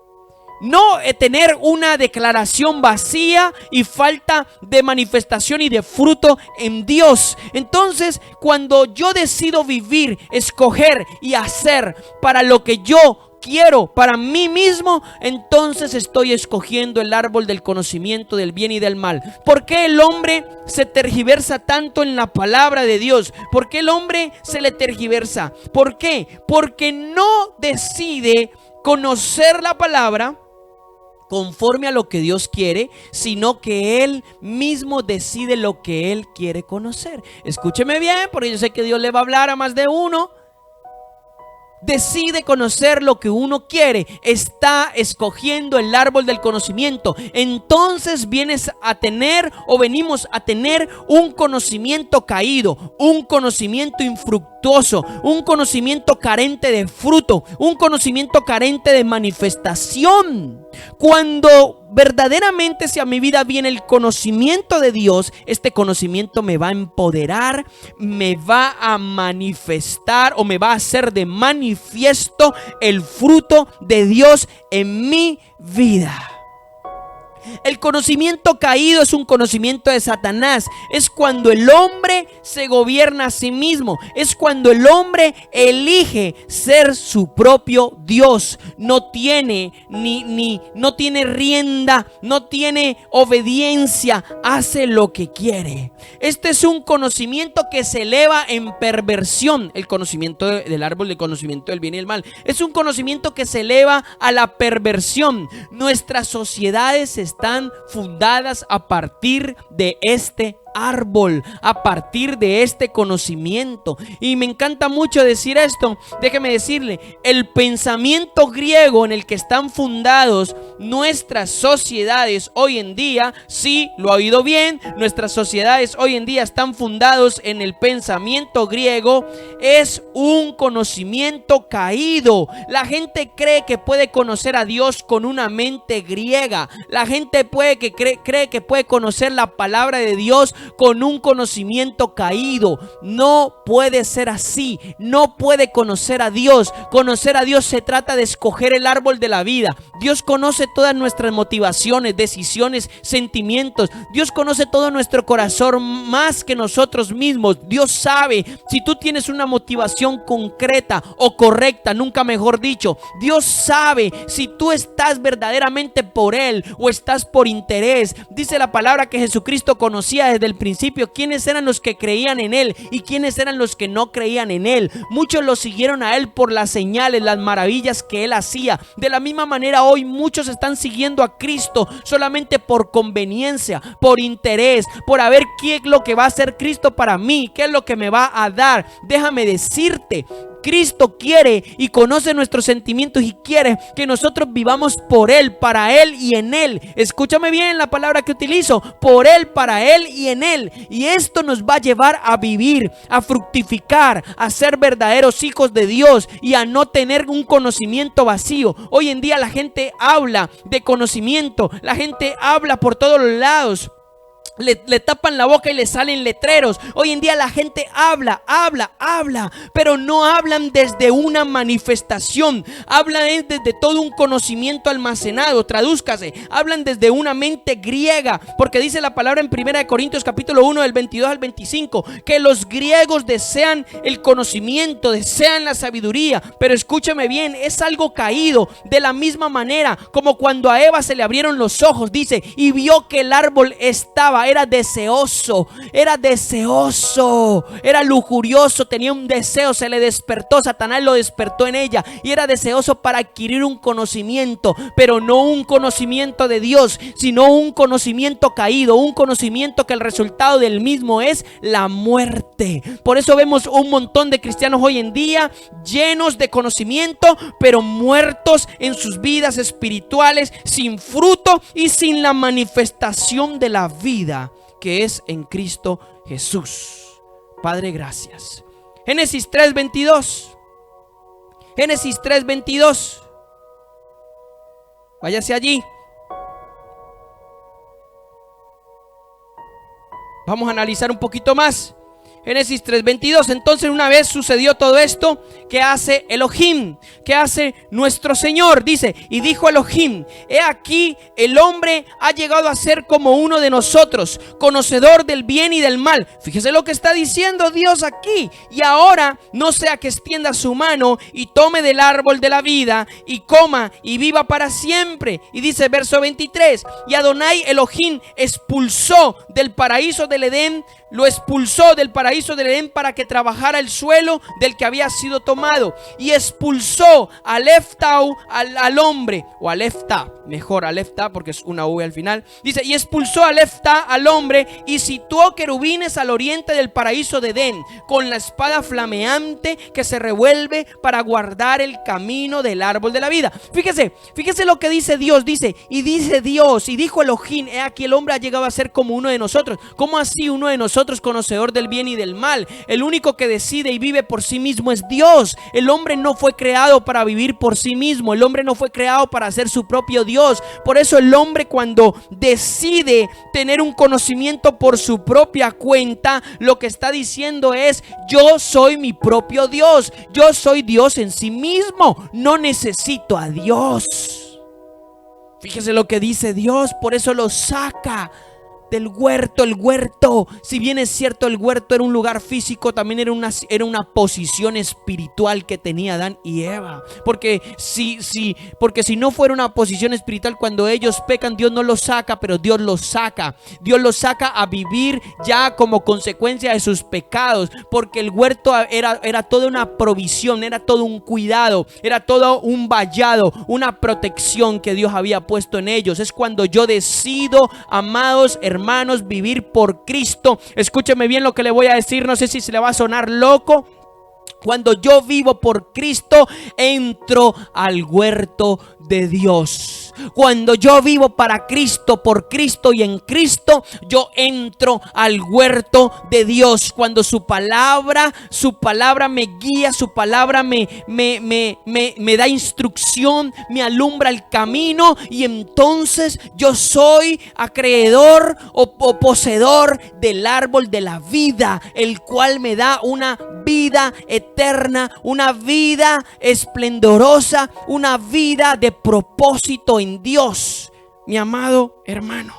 No tener una declaración vacía y falta de manifestación y de fruto en Dios. Entonces, cuando yo decido vivir, escoger y hacer para lo que yo quiero para mí mismo, entonces estoy escogiendo el árbol del conocimiento del bien y del mal. ¿Por qué el hombre se tergiversa tanto en la palabra de Dios? ¿Por qué el hombre se le tergiversa? ¿Por qué? Porque no decide conocer la palabra conforme a lo que Dios quiere, sino que él mismo decide lo que él quiere conocer. Escúcheme bien, porque yo sé que Dios le va a hablar a más de uno. Decide conocer lo que uno quiere, está escogiendo el árbol del conocimiento. Entonces vienes a tener o venimos a tener un conocimiento caído, un conocimiento infructuoso, un conocimiento carente de fruto, un conocimiento carente de manifestación. Cuando verdaderamente si a mi vida viene el conocimiento de Dios, este conocimiento me va a empoderar, me va a manifestar o me va a hacer de manifiesto el fruto de Dios en mi vida. El conocimiento caído es un conocimiento de Satanás. Es cuando el hombre se gobierna a sí mismo. Es cuando el hombre elige ser su propio Dios. No tiene no tiene rienda, no tiene obediencia, hace lo que quiere. Este es un conocimiento que se eleva en perversión. El conocimiento del árbol del conocimiento del bien y el mal es un conocimiento que se eleva a la perversión. Nuestras sociedades están fundadas a partir de este árbol, a partir de este conocimiento. Y me encanta mucho decir esto. Déjeme decirle, el pensamiento griego en el que están fundados nuestras sociedades hoy en día, sí, lo ha oído bien, nuestras sociedades hoy en día están fundados en el pensamiento griego. Es un conocimiento caído. La gente cree que puede conocer a Dios con una mente griega. La gente cree que puede conocer la palabra de Dios con un conocimiento caído. No puede ser así. No puede conocer a Dios. Conocer a Dios se trata de escoger el árbol de la vida. Dios conoce todas nuestras motivaciones, decisiones, sentimientos. Dios conoce todo nuestro corazón más que nosotros mismos. Dios sabe si tú tienes una motivación concreta o correcta, nunca mejor dicho. Dios sabe si tú estás verdaderamente por Él o estás por interés. Dice la palabra que Jesucristo conocía desde el principio quiénes eran los que creían en Él y quiénes eran los que no creían en Él. Muchos lo siguieron a Él por las señales, las maravillas que Él hacía. De la misma manera hoy muchos están siguiendo a Cristo solamente por conveniencia, por interés, por ver qué es lo que va a hacer Cristo para mí, qué es lo que me va a dar. Déjame decirte, Cristo quiere y conoce nuestros sentimientos y quiere que nosotros vivamos por Él, para Él y en Él. Escúchame bien la palabra que utilizo: por Él, para Él y en Él. Y esto nos va a llevar a vivir, a fructificar, a ser verdaderos hijos de Dios y a no tener un conocimiento vacío. Hoy en día la gente habla de conocimiento, la gente habla por todos los lados. Le tapan la boca y le salen letreros. Hoy en día la gente habla, pero no hablan desde una manifestación. Hablan desde todo un conocimiento almacenado. Tradúzcase, hablan desde una mente griega, porque dice la palabra en 1 Corintios capítulo 1 del 22 al 25 que los griegos desean el conocimiento, desean la sabiduría. Pero escúchame bien, es algo caído. De la misma manera como cuando a Eva se le abrieron los ojos, dice, y vio que el árbol estaba buscaba, era deseoso, era lujurioso, tenía un deseo, se le despertó, Satanás lo despertó en ella y era deseoso para adquirir un conocimiento, pero no un conocimiento de Dios, sino un conocimiento caído, un conocimiento que el resultado del mismo es la muerte. Por eso vemos un montón de cristianos hoy en día llenos de conocimiento, pero muertos en sus vidas espirituales, sin fruto y sin la manifestación de la vida que es en Cristo Jesús. Padre, gracias. Génesis 3:22. Génesis 3:22. Váyase allí. Vamos a analizar un poquito más. Génesis 3:22. Entonces, una vez sucedió todo esto, ¿qué hace Elohim? ¿Qué hace nuestro Señor? Dice, y dijo Elohim: he aquí, el hombre ha llegado a ser como uno de nosotros, conocedor del bien y del mal. Fíjese lo que está diciendo Dios aquí. Y ahora no sea que extienda su mano y tome del árbol de la vida y coma y viva para siempre. Y dice verso 23: y Adonai Elohim expulsó del paraíso del Edén, lo expulsó del paraíso del Edén para que trabajara el suelo del que había sido tomado, y expulsó a Leftau, al hombre, o a Lefta, mejor a Lefta porque es una V al final. Dice, y expulsó a Lefta, al hombre, y situó querubines al oriente del paraíso de Edén, con la espada flameante que se revuelve para guardar el camino del árbol de la vida. Fíjese lo que dice Dios. Dice Dios, y dijo Elohim: he aquí, el hombre ha llegado a ser como uno de nosotros. ¿Cómo así uno de nosotros, conocedor del bien y del mal? El único que decide y vive por sí mismo es Dios. El hombre no fue creado para vivir por sí mismo. El hombre no fue creado para ser su propio Dios. Por eso el hombre, cuando decide tener un conocimiento por su propia cuenta, lo que está diciendo es: yo soy mi propio Dios. Yo soy Dios en sí mismo. No necesito a Dios. Fíjese lo que dice Dios. Por eso lo saca del huerto. El huerto, si bien es cierto, el huerto era un lugar físico, también era una posición espiritual que tenía Adán y Eva. Porque si no fuera una posición espiritual, cuando ellos pecan, Dios no los saca, pero Dios los saca. Dios los saca a vivir ya como consecuencia de sus pecados, porque el huerto era toda una provisión, era todo un cuidado, era todo un vallado, una protección que Dios había puesto en ellos. Es cuando yo decido, amados hermanos, vivir por Cristo. Escúcheme bien lo que le voy a decir, no sé si se le va a sonar loco. Cuando yo vivo por Cristo, entro al huerto de Dios. Cuando yo vivo para Cristo, por Cristo y en Cristo, yo entro al huerto de Dios. Cuando su palabra me guía, su palabra me da instrucción, me alumbra el camino, y entonces yo soy acreedor o poseedor del árbol de la vida, el cual me da una vida eterna, una vida esplendorosa, una vida de propósito en Dios. Mi amado hermano,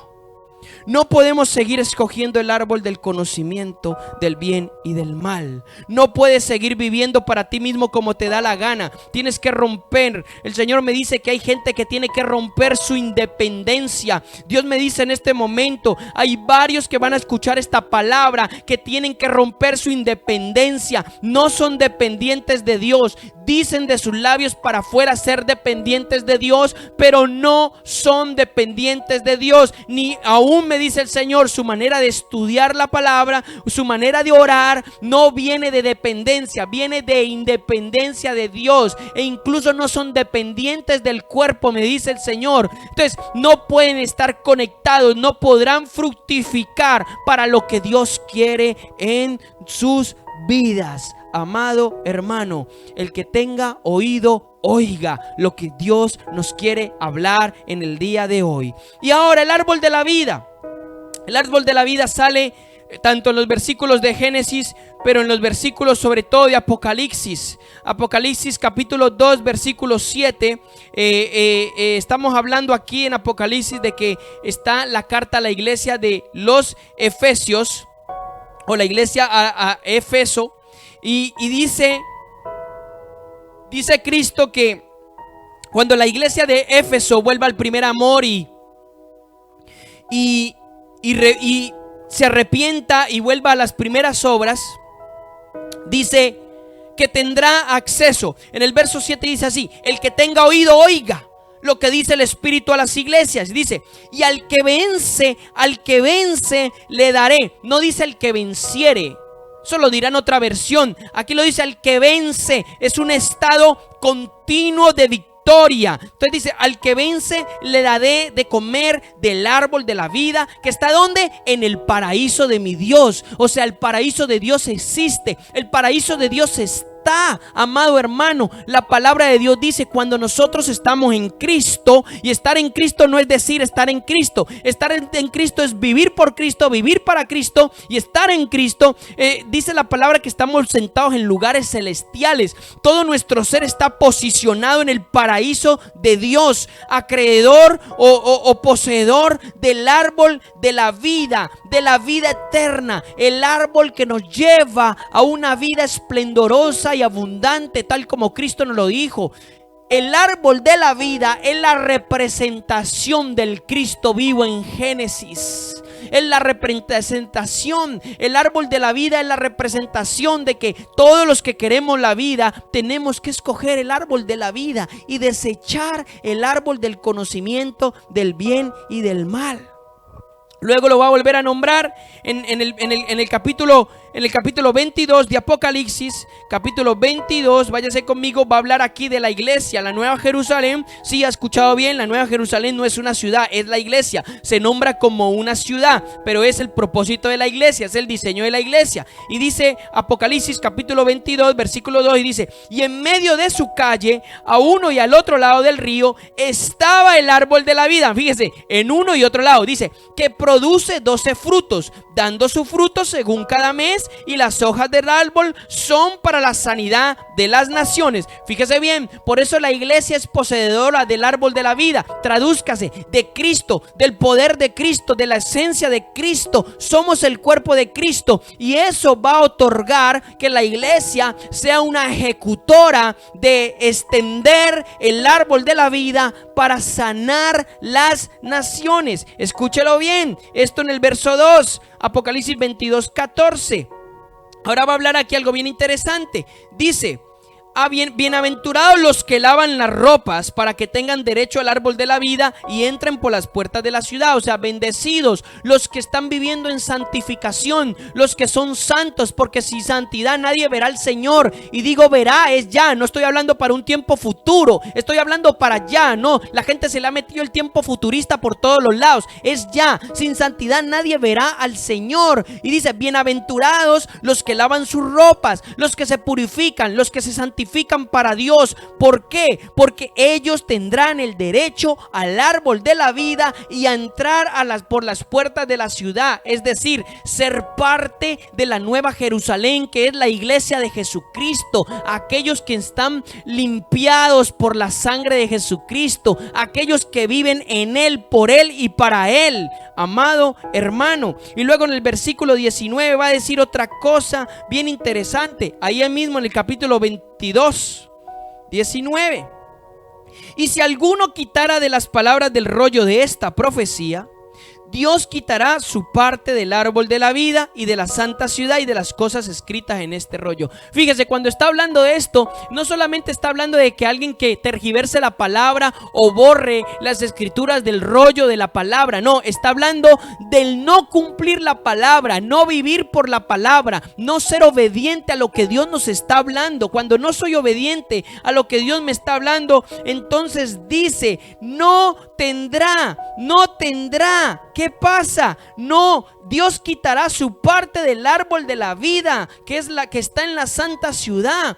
no podemos seguir escogiendo el árbol del conocimiento del bien y del mal. No puedes seguir viviendo para ti mismo como te da la gana. Tienes que romper. El Señor me dice que hay gente que tiene que romper su independencia. Dios me dice en este momento, hay varios que van a escuchar esta palabra, que tienen que romper su independencia. No son dependientes de Dios. Dicen de sus labios para afuera ser dependientes de Dios, pero no son dependientes de Dios. Ni aún, me dice el Señor, su manera de estudiar la palabra, su manera de orar, no viene de dependencia, viene de independencia de Dios. E incluso no son dependientes del cuerpo, me dice el Señor. Entonces no pueden estar conectados, no podrán fructificar para lo que Dios quiere en sus vidas. Amado hermano, el que tenga oído, oiga lo que Dios nos quiere hablar en el día de hoy. Y ahora el árbol de la vida. El árbol de la vida sale tanto en los versículos de Génesis, pero en los versículos sobre todo de Apocalipsis. Apocalipsis capítulo 2 versículo 7. Estamos hablando aquí en Apocalipsis de que está la carta a la iglesia de los Efesios, o la iglesia a Éfeso. Y dice Cristo que cuando la iglesia de Éfeso vuelva al primer amor y se arrepienta y vuelva a las primeras obras, dice que tendrá acceso. En el verso 7 dice así: el que tenga oído, oiga lo que dice el Espíritu a las iglesias. Dice: y al que vence le daré. No dice el que venciere, eso lo dirá en otra versión. Aquí lo dice al que vence. Es un estado continuo de victoria. Entonces dice: al que vence le daré de comer del árbol de la vida, que está ¿dónde? En el paraíso de mi Dios. O sea, el paraíso de Dios existe. El paraíso de Dios está, amado hermano. La palabra de Dios dice: cuando nosotros estamos en Cristo, y estar en Cristo no es decir estar en Cristo. Estar en Cristo es vivir por Cristo, vivir para Cristo. Y estar en Cristo, dice la palabra que estamos sentados en lugares celestiales. Todo nuestro ser está posicionado en el paraíso de Dios, acreedor o poseedor del árbol de la vida eterna, el árbol que nos lleva a una vida esplendorosa y abundante, tal como Cristo nos lo dijo. El árbol de la vida es la representación del Cristo vivo en Génesis. Es la representación. El árbol de la vida es la representación de que todos los que queremos la vida tenemos que escoger el árbol de la vida y desechar el árbol del conocimiento del bien y del mal. Luego lo va a volver a nombrar en el capítulo 22 de Apocalipsis, capítulo 22, váyase conmigo, va a hablar aquí de la iglesia, la Nueva Jerusalén. Sí, ha escuchado bien, la Nueva Jerusalén no es una ciudad, es la iglesia. Se nombra como una ciudad, pero es el propósito de la iglesia, es el diseño de la iglesia. Y dice Apocalipsis capítulo 22, versículo 2, y dice: y en medio de su calle, a uno y al otro lado del río, estaba el árbol de la vida. Fíjese, en uno y otro lado, dice que produce 12 frutos, dando su fruto según cada mes, y las hojas del árbol son para la sanidad de las naciones. Fíjese bien, por eso la iglesia es poseedora del árbol de la vida. Tradúzcase: de Cristo, del poder de Cristo, de la esencia de Cristo. Somos el cuerpo de Cristo, y eso va a otorgar que la iglesia sea una ejecutora de extender el árbol de la vida para sanar las naciones. Escúchelo bien, esto en el verso 2, Apocalipsis 22, 14. Ahora va a hablar aquí algo bien interesante. Dice: bienaventurados los que lavan las ropas para que tengan derecho al árbol de la vida y entren por las puertas de la ciudad. O sea, bendecidos los que están viviendo en santificación, los que son santos, porque sin santidad nadie verá al Señor. Y digo verá, es ya, no estoy hablando para un tiempo futuro, estoy hablando para ya. No, la gente se le ha metido el tiempo futurista por todos los lados. Es ya, sin santidad nadie verá al Señor. Y dice: bienaventurados los que lavan sus ropas, los que se purifican, los que se santifican para Dios. ¿Por qué? Porque ellos tendrán el derecho al árbol de la vida y a entrar por las puertas de la ciudad. Es decir, ser parte de la Nueva Jerusalén, que es la iglesia de Jesucristo. Aquellos que están limpiados por la sangre de Jesucristo, aquellos que viven en Él, por Él y para Él, amado hermano. Y luego en el versículo 19 va a decir otra cosa bien interesante, ahí mismo en el capítulo 22, 19. Y si alguno quitara de las palabras del rollo de esta profecía, Dios quitará su parte del árbol de la vida y de la santa ciudad y de las cosas escritas en este rollo. Fíjese, cuando está hablando de esto, no solamente está hablando de que alguien que tergiverse la palabra o borre las escrituras del rollo de la palabra. No, está hablando del no cumplir la palabra, no vivir por la palabra, no ser obediente a lo que Dios nos está hablando. Cuando no soy obediente a lo que Dios me está hablando, entonces dice: no tendrá. ¿Qué pasa? No, Dios quitará su parte del árbol de la vida, que es la que está en la santa ciudad.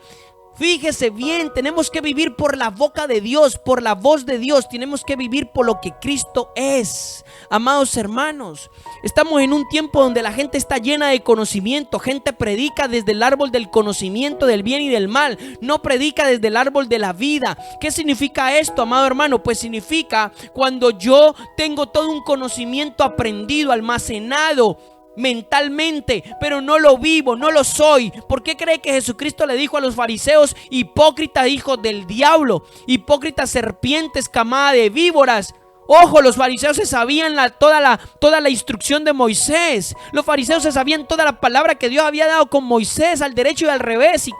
Fíjese bien, tenemos que vivir por la boca de Dios, por la voz de Dios. Tenemos que vivir por lo que Cristo es. Amados hermanos, estamos en un tiempo donde la gente está llena de conocimiento. Gente predica desde el árbol del conocimiento del bien y del mal, no predica desde el árbol de la vida. ¿Qué significa esto, amado hermano? Pues significa cuando yo tengo todo un conocimiento aprendido, almacenado mentalmente, pero no lo vivo, no lo soy. ¿Por qué cree que Jesucristo le dijo a los fariseos: hipócritas hijos del diablo, hipócritas serpientes, camada de víboras? Ojo, los fariseos se sabían toda la instrucción de Moisés. Los fariseos se sabían toda la palabra que Dios había dado con Moisés, al derecho y al revés. Si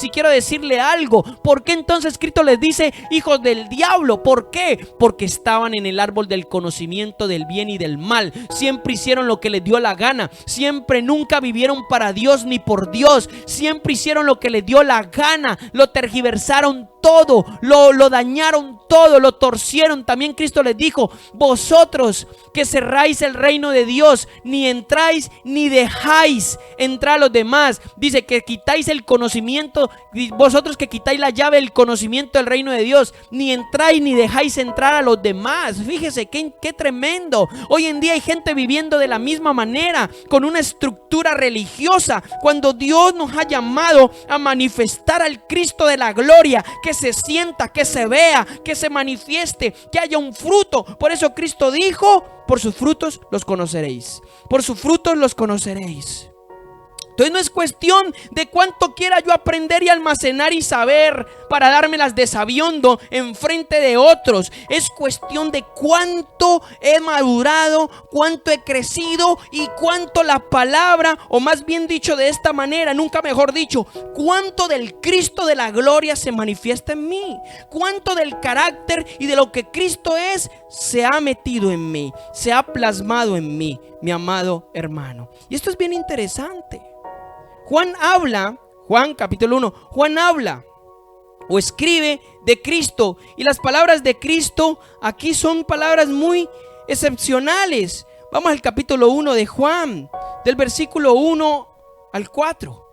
quiero decirle algo, ¿por qué entonces Cristo les dice hijos del diablo? ¿Por qué? Porque estaban en el árbol del conocimiento del bien y del mal. Siempre hicieron lo que les dio la gana. Siempre, nunca vivieron para Dios ni por Dios. Siempre hicieron lo que les dio la gana. Lo tergiversaron todo, lo dañaron todo, lo torcieron. También Cristo les dijo: vosotros que cerráis el reino de Dios, ni entráis ni dejáis entrar a los demás. Dice que quitáis el conocimiento, vosotros que quitáis la llave del conocimiento del reino de Dios, ni entráis ni dejáis entrar a los demás. Fíjese qué tremendo. Hoy en día hay gente viviendo de la misma manera, con una estructura religiosa, cuando Dios nos ha llamado a manifestar al Cristo de la gloria, que se sienta, que se vea, que se manifieste, que haya un fruto. Por eso Cristo dijo: por sus frutos los conoceréis. Por sus frutos los conoceréis. Entonces no es cuestión de cuánto quiera yo aprender y almacenar y saber para dármelas de sabiondo en frente de otros. Es cuestión de cuánto he madurado, cuánto he crecido y cuánto la palabra, o más bien dicho de esta manera, nunca mejor dicho, cuánto del Cristo de la gloria se manifiesta en mí. Cuánto del carácter y de lo que Cristo es se ha metido en mí, se ha plasmado en mí, mi amado hermano. Y esto es bien interesante. Juan capítulo 1, Juan habla o escribe de Cristo, y las palabras de Cristo aquí son palabras muy excepcionales. Vamos al capítulo 1 de Juan, del versículo 1 al 4.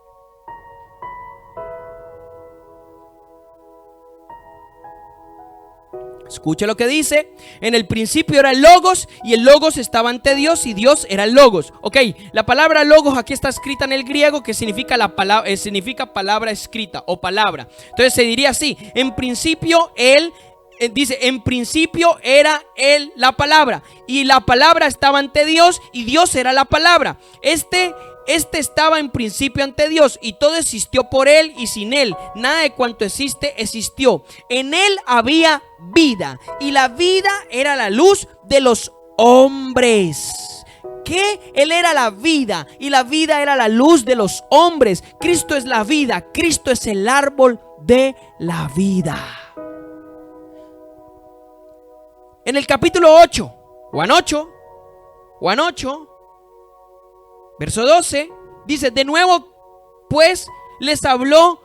Escucha lo que dice: en el principio era el Logos, y el Logos estaba ante Dios, y Dios era el Logos. Ok, la palabra Logos aquí está escrita en el griego, que significa palabra escrita o palabra. Entonces se diría así: en principio dice, en principio era Él la palabra, y la palabra estaba ante Dios, y Dios era la palabra. Este estaba en principio ante Dios, y todo existió por Él, y sin Él nada de cuanto existe existió. En Él había vida, y la vida era la luz de los hombres. ¿Qué? Él era la vida, y la vida era la luz de los hombres. Cristo es la vida, Cristo es el árbol de la vida. En el capítulo 8, Juan 8, verso 12, dice: de nuevo pues les habló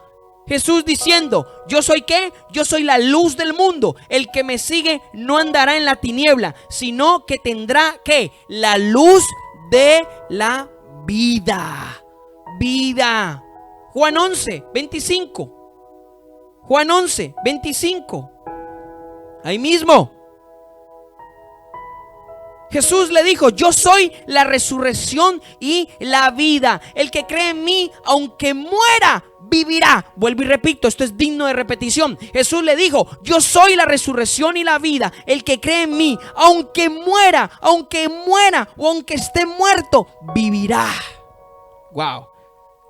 Jesús diciendo: ¿yo soy qué? Yo soy la luz del mundo. El que me sigue no andará en la tiniebla, sino que tendrá ¿qué? La luz de la vida. Vida. Juan 11, 25. Juan 11, 25. Ahí mismo Jesús le dijo: yo soy la resurrección y la vida. El que cree en mí, aunque muera, vivirá. Vuelvo y repito, esto es digno de repetición. Jesús le dijo: yo soy la resurrección y la vida. El que cree en mí, aunque muera o aunque esté muerto, vivirá. Wow.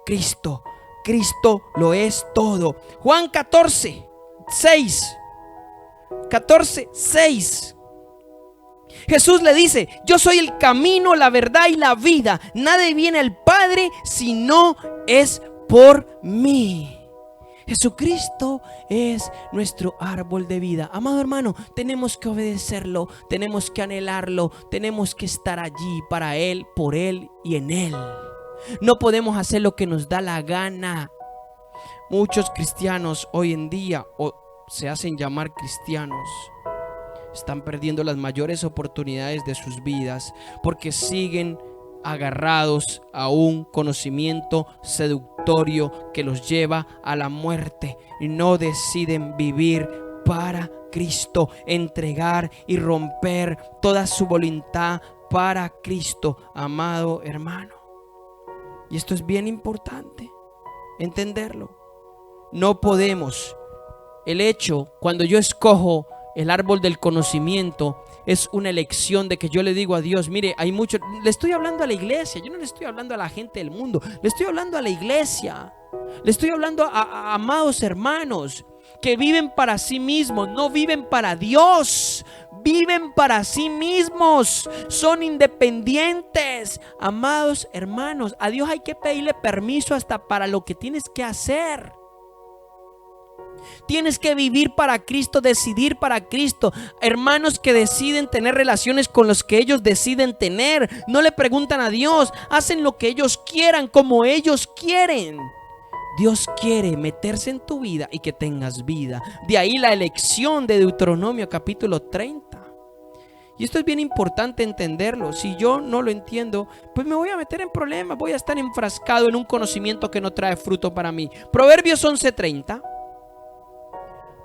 Cristo lo es todo. Juan 14, 6. Jesús le dice: yo soy el camino, la verdad y la vida. Nadie viene al Padre si no es por mí. Jesucristo es nuestro árbol de vida. Amado hermano, tenemos que obedecerlo, tenemos que anhelarlo, tenemos que estar allí para Él, por Él y en Él. No podemos hacer lo que nos da la gana. Muchos cristianos hoy en día, o se hacen llamar cristianos, están perdiendo las mayores oportunidades de sus vidas porque siguen agarrados a un conocimiento seductorio que los lleva a la muerte y no deciden vivir para Cristo, entregar y romper toda su voluntad para Cristo, amado hermano. Y esto es bien importante entenderlo. No podemos. El hecho, cuando yo escojo el árbol del conocimiento, es una elección de que yo le digo a Dios: mire, hay mucho. Le estoy hablando a la iglesia, yo no le estoy hablando a la gente del mundo, le estoy hablando a la iglesia, le estoy hablando a amados hermanos que viven para sí mismos, no viven para Dios, viven para sí mismos, son independientes. Amados hermanos, a Dios hay que pedirle permiso hasta para lo que tienes que hacer. Tienes que vivir para Cristo, decidir para Cristo. Hermanos que deciden tener relaciones con los que ellos deciden tener, no le preguntan a Dios, hacen lo que ellos quieran, como ellos quieren. Dios quiere meterse en tu vida y que tengas vida. De ahí la elección de Deuteronomio capítulo 30. Y esto es bien importante entenderlo. Si yo no lo entiendo, pues me voy a meter en problemas, voy a estar enfrascado en un conocimiento que no trae fruto para mí. Proverbios 11:30.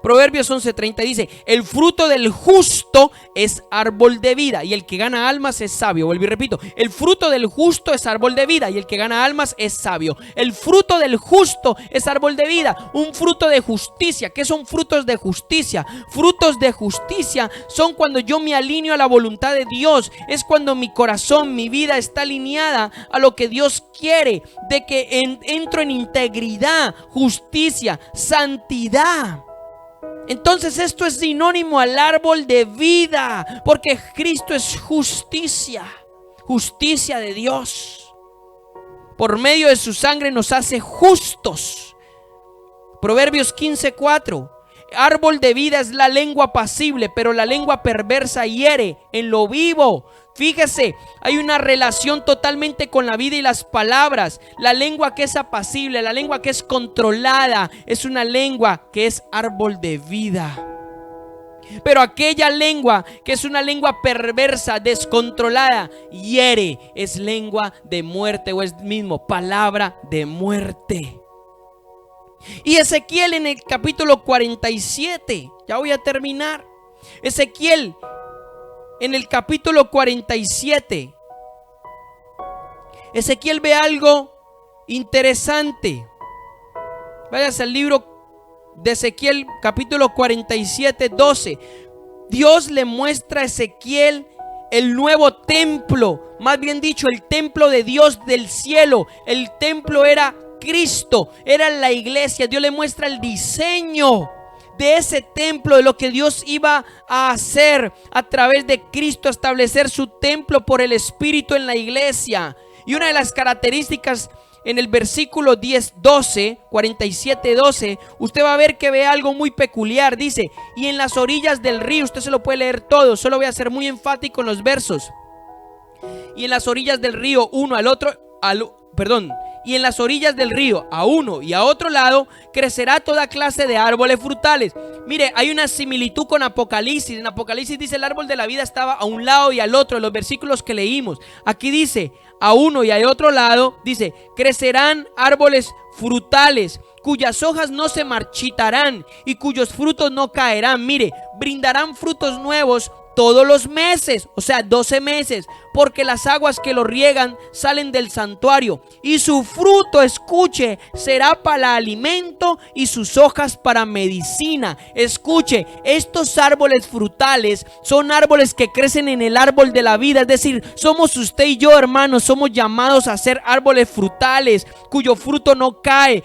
Proverbios 11:30 dice: el fruto del justo es árbol de vida, y el que gana almas es sabio. Vuelvo y repito: el fruto del justo es árbol de vida, y el que gana almas es sabio. El fruto del justo es árbol de vida, un fruto de justicia. ¿Qué son frutos de justicia? Frutos de justicia son cuando yo me alineo a la voluntad de Dios. Es cuando mi corazón, mi vida está alineada a lo que Dios quiere, de que entro en integridad, justicia, santidad. Entonces esto es sinónimo al árbol de vida, porque Cristo es justicia, justicia de Dios. Por medio de su sangre nos hace justos. Proverbios 15:4. Árbol de vida es la lengua apacible, pero la lengua perversa hiere en lo vivo. Fíjese, hay una relación totalmente con la vida y las palabras. La lengua que es apacible, la lengua que es controlada, es una lengua que es árbol de vida. Pero aquella lengua que es una lengua perversa, descontrolada, hiere, es lengua de muerte, o es mismo palabra de muerte. Y Ezequiel en el capítulo 47, ya voy a terminar. Ezequiel en el capítulo 47, Ezequiel ve algo interesante. Váyase al libro de Ezequiel capítulo 47, 12. Dios le muestra a Ezequiel el nuevo templo, más bien dicho, el templo de Dios del cielo. El templo era Cristo, era la iglesia. Dios le muestra el diseño de ese templo, de lo que Dios iba a hacer a través de Cristo, establecer su templo por el Espíritu en la iglesia. Y una de las características en el versículo 10:12, 47:12, usted va a ver que ve algo muy peculiar. Dice: y en las orillas del río, usted se lo puede leer todo, solo voy a ser muy enfático en los versos. Y en las orillas del río, y en las orillas del río, a uno y a otro lado, crecerá toda clase de árboles frutales. Mire, hay una similitud con Apocalipsis. En Apocalipsis dice: el árbol de la vida estaba a un lado y al otro, en los versículos que leímos. Aquí dice: a uno y a otro lado, dice: crecerán árboles frutales, cuyas hojas no se marchitarán y cuyos frutos no caerán. Mire, brindarán frutos nuevos todos los meses, o sea 12 meses, porque las aguas que lo riegan salen del santuario, y su fruto, escuche, será para alimento y sus hojas para medicina. Escuche, estos árboles frutales son árboles que crecen en el árbol de la vida, es decir, somos usted y yo, hermanos, somos llamados a ser árboles frutales, cuyo fruto no cae,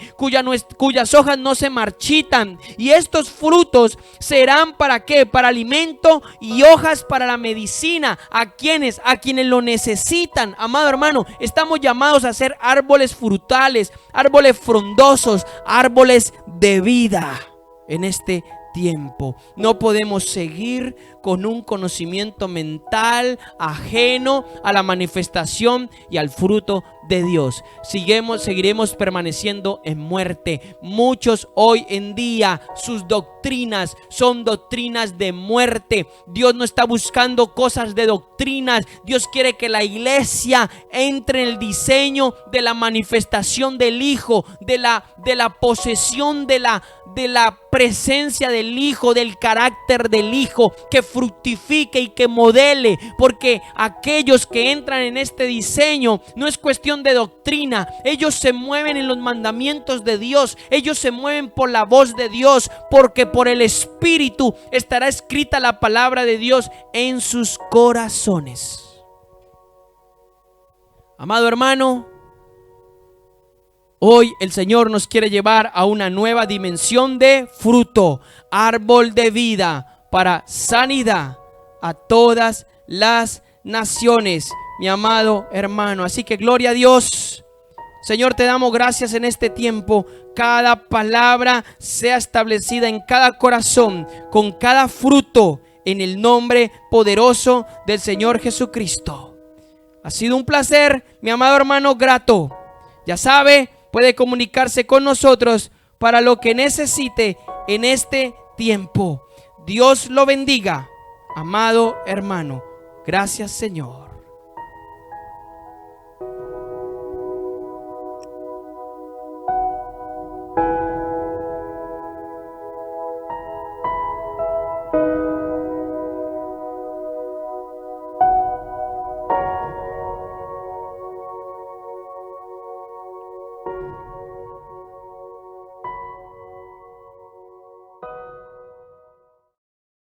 cuyas hojas no se marchitan, y estos frutos serán ¿para qué? Para alimento y hojas para la medicina. ¿A quienes? A quienes lo necesitan. Amado hermano, estamos llamados a ser árboles frutales, árboles frondosos, árboles de vida en este tiempo. No podemos seguir con un conocimiento mental ajeno a la manifestación y al fruto de Dios. Seguiremos permaneciendo en muerte. Muchos hoy en día, sus doctrinas son doctrinas de muerte. Dios no está buscando cosas de doctrinas. Dios quiere que la iglesia entre en el diseño de la manifestación del Hijo, de la posesión de la presencia del Hijo, del carácter del Hijo, que fructifique y que modele, porque aquellos que entran en este diseño no es cuestión de doctrina. Ellos se mueven en los mandamientos de Dios, ellos se mueven por la voz de Dios, porque por el Espíritu estará escrita la palabra de Dios en sus corazones. Amado hermano, hoy el Señor nos quiere llevar a una nueva dimensión de fruto, árbol de vida para sanidad, a todas las naciones, mi amado hermano. Así que gloria a Dios. Señor, te damos gracias en este tiempo. Cada palabra sea establecida en cada corazón, con cada fruto, en el nombre poderoso del Señor Jesucristo. Ha sido un placer, mi amado hermano grato. Ya sabe, puede comunicarse con nosotros para lo que necesite en este tiempo. Dios lo bendiga, amado hermano. Gracias, Señor.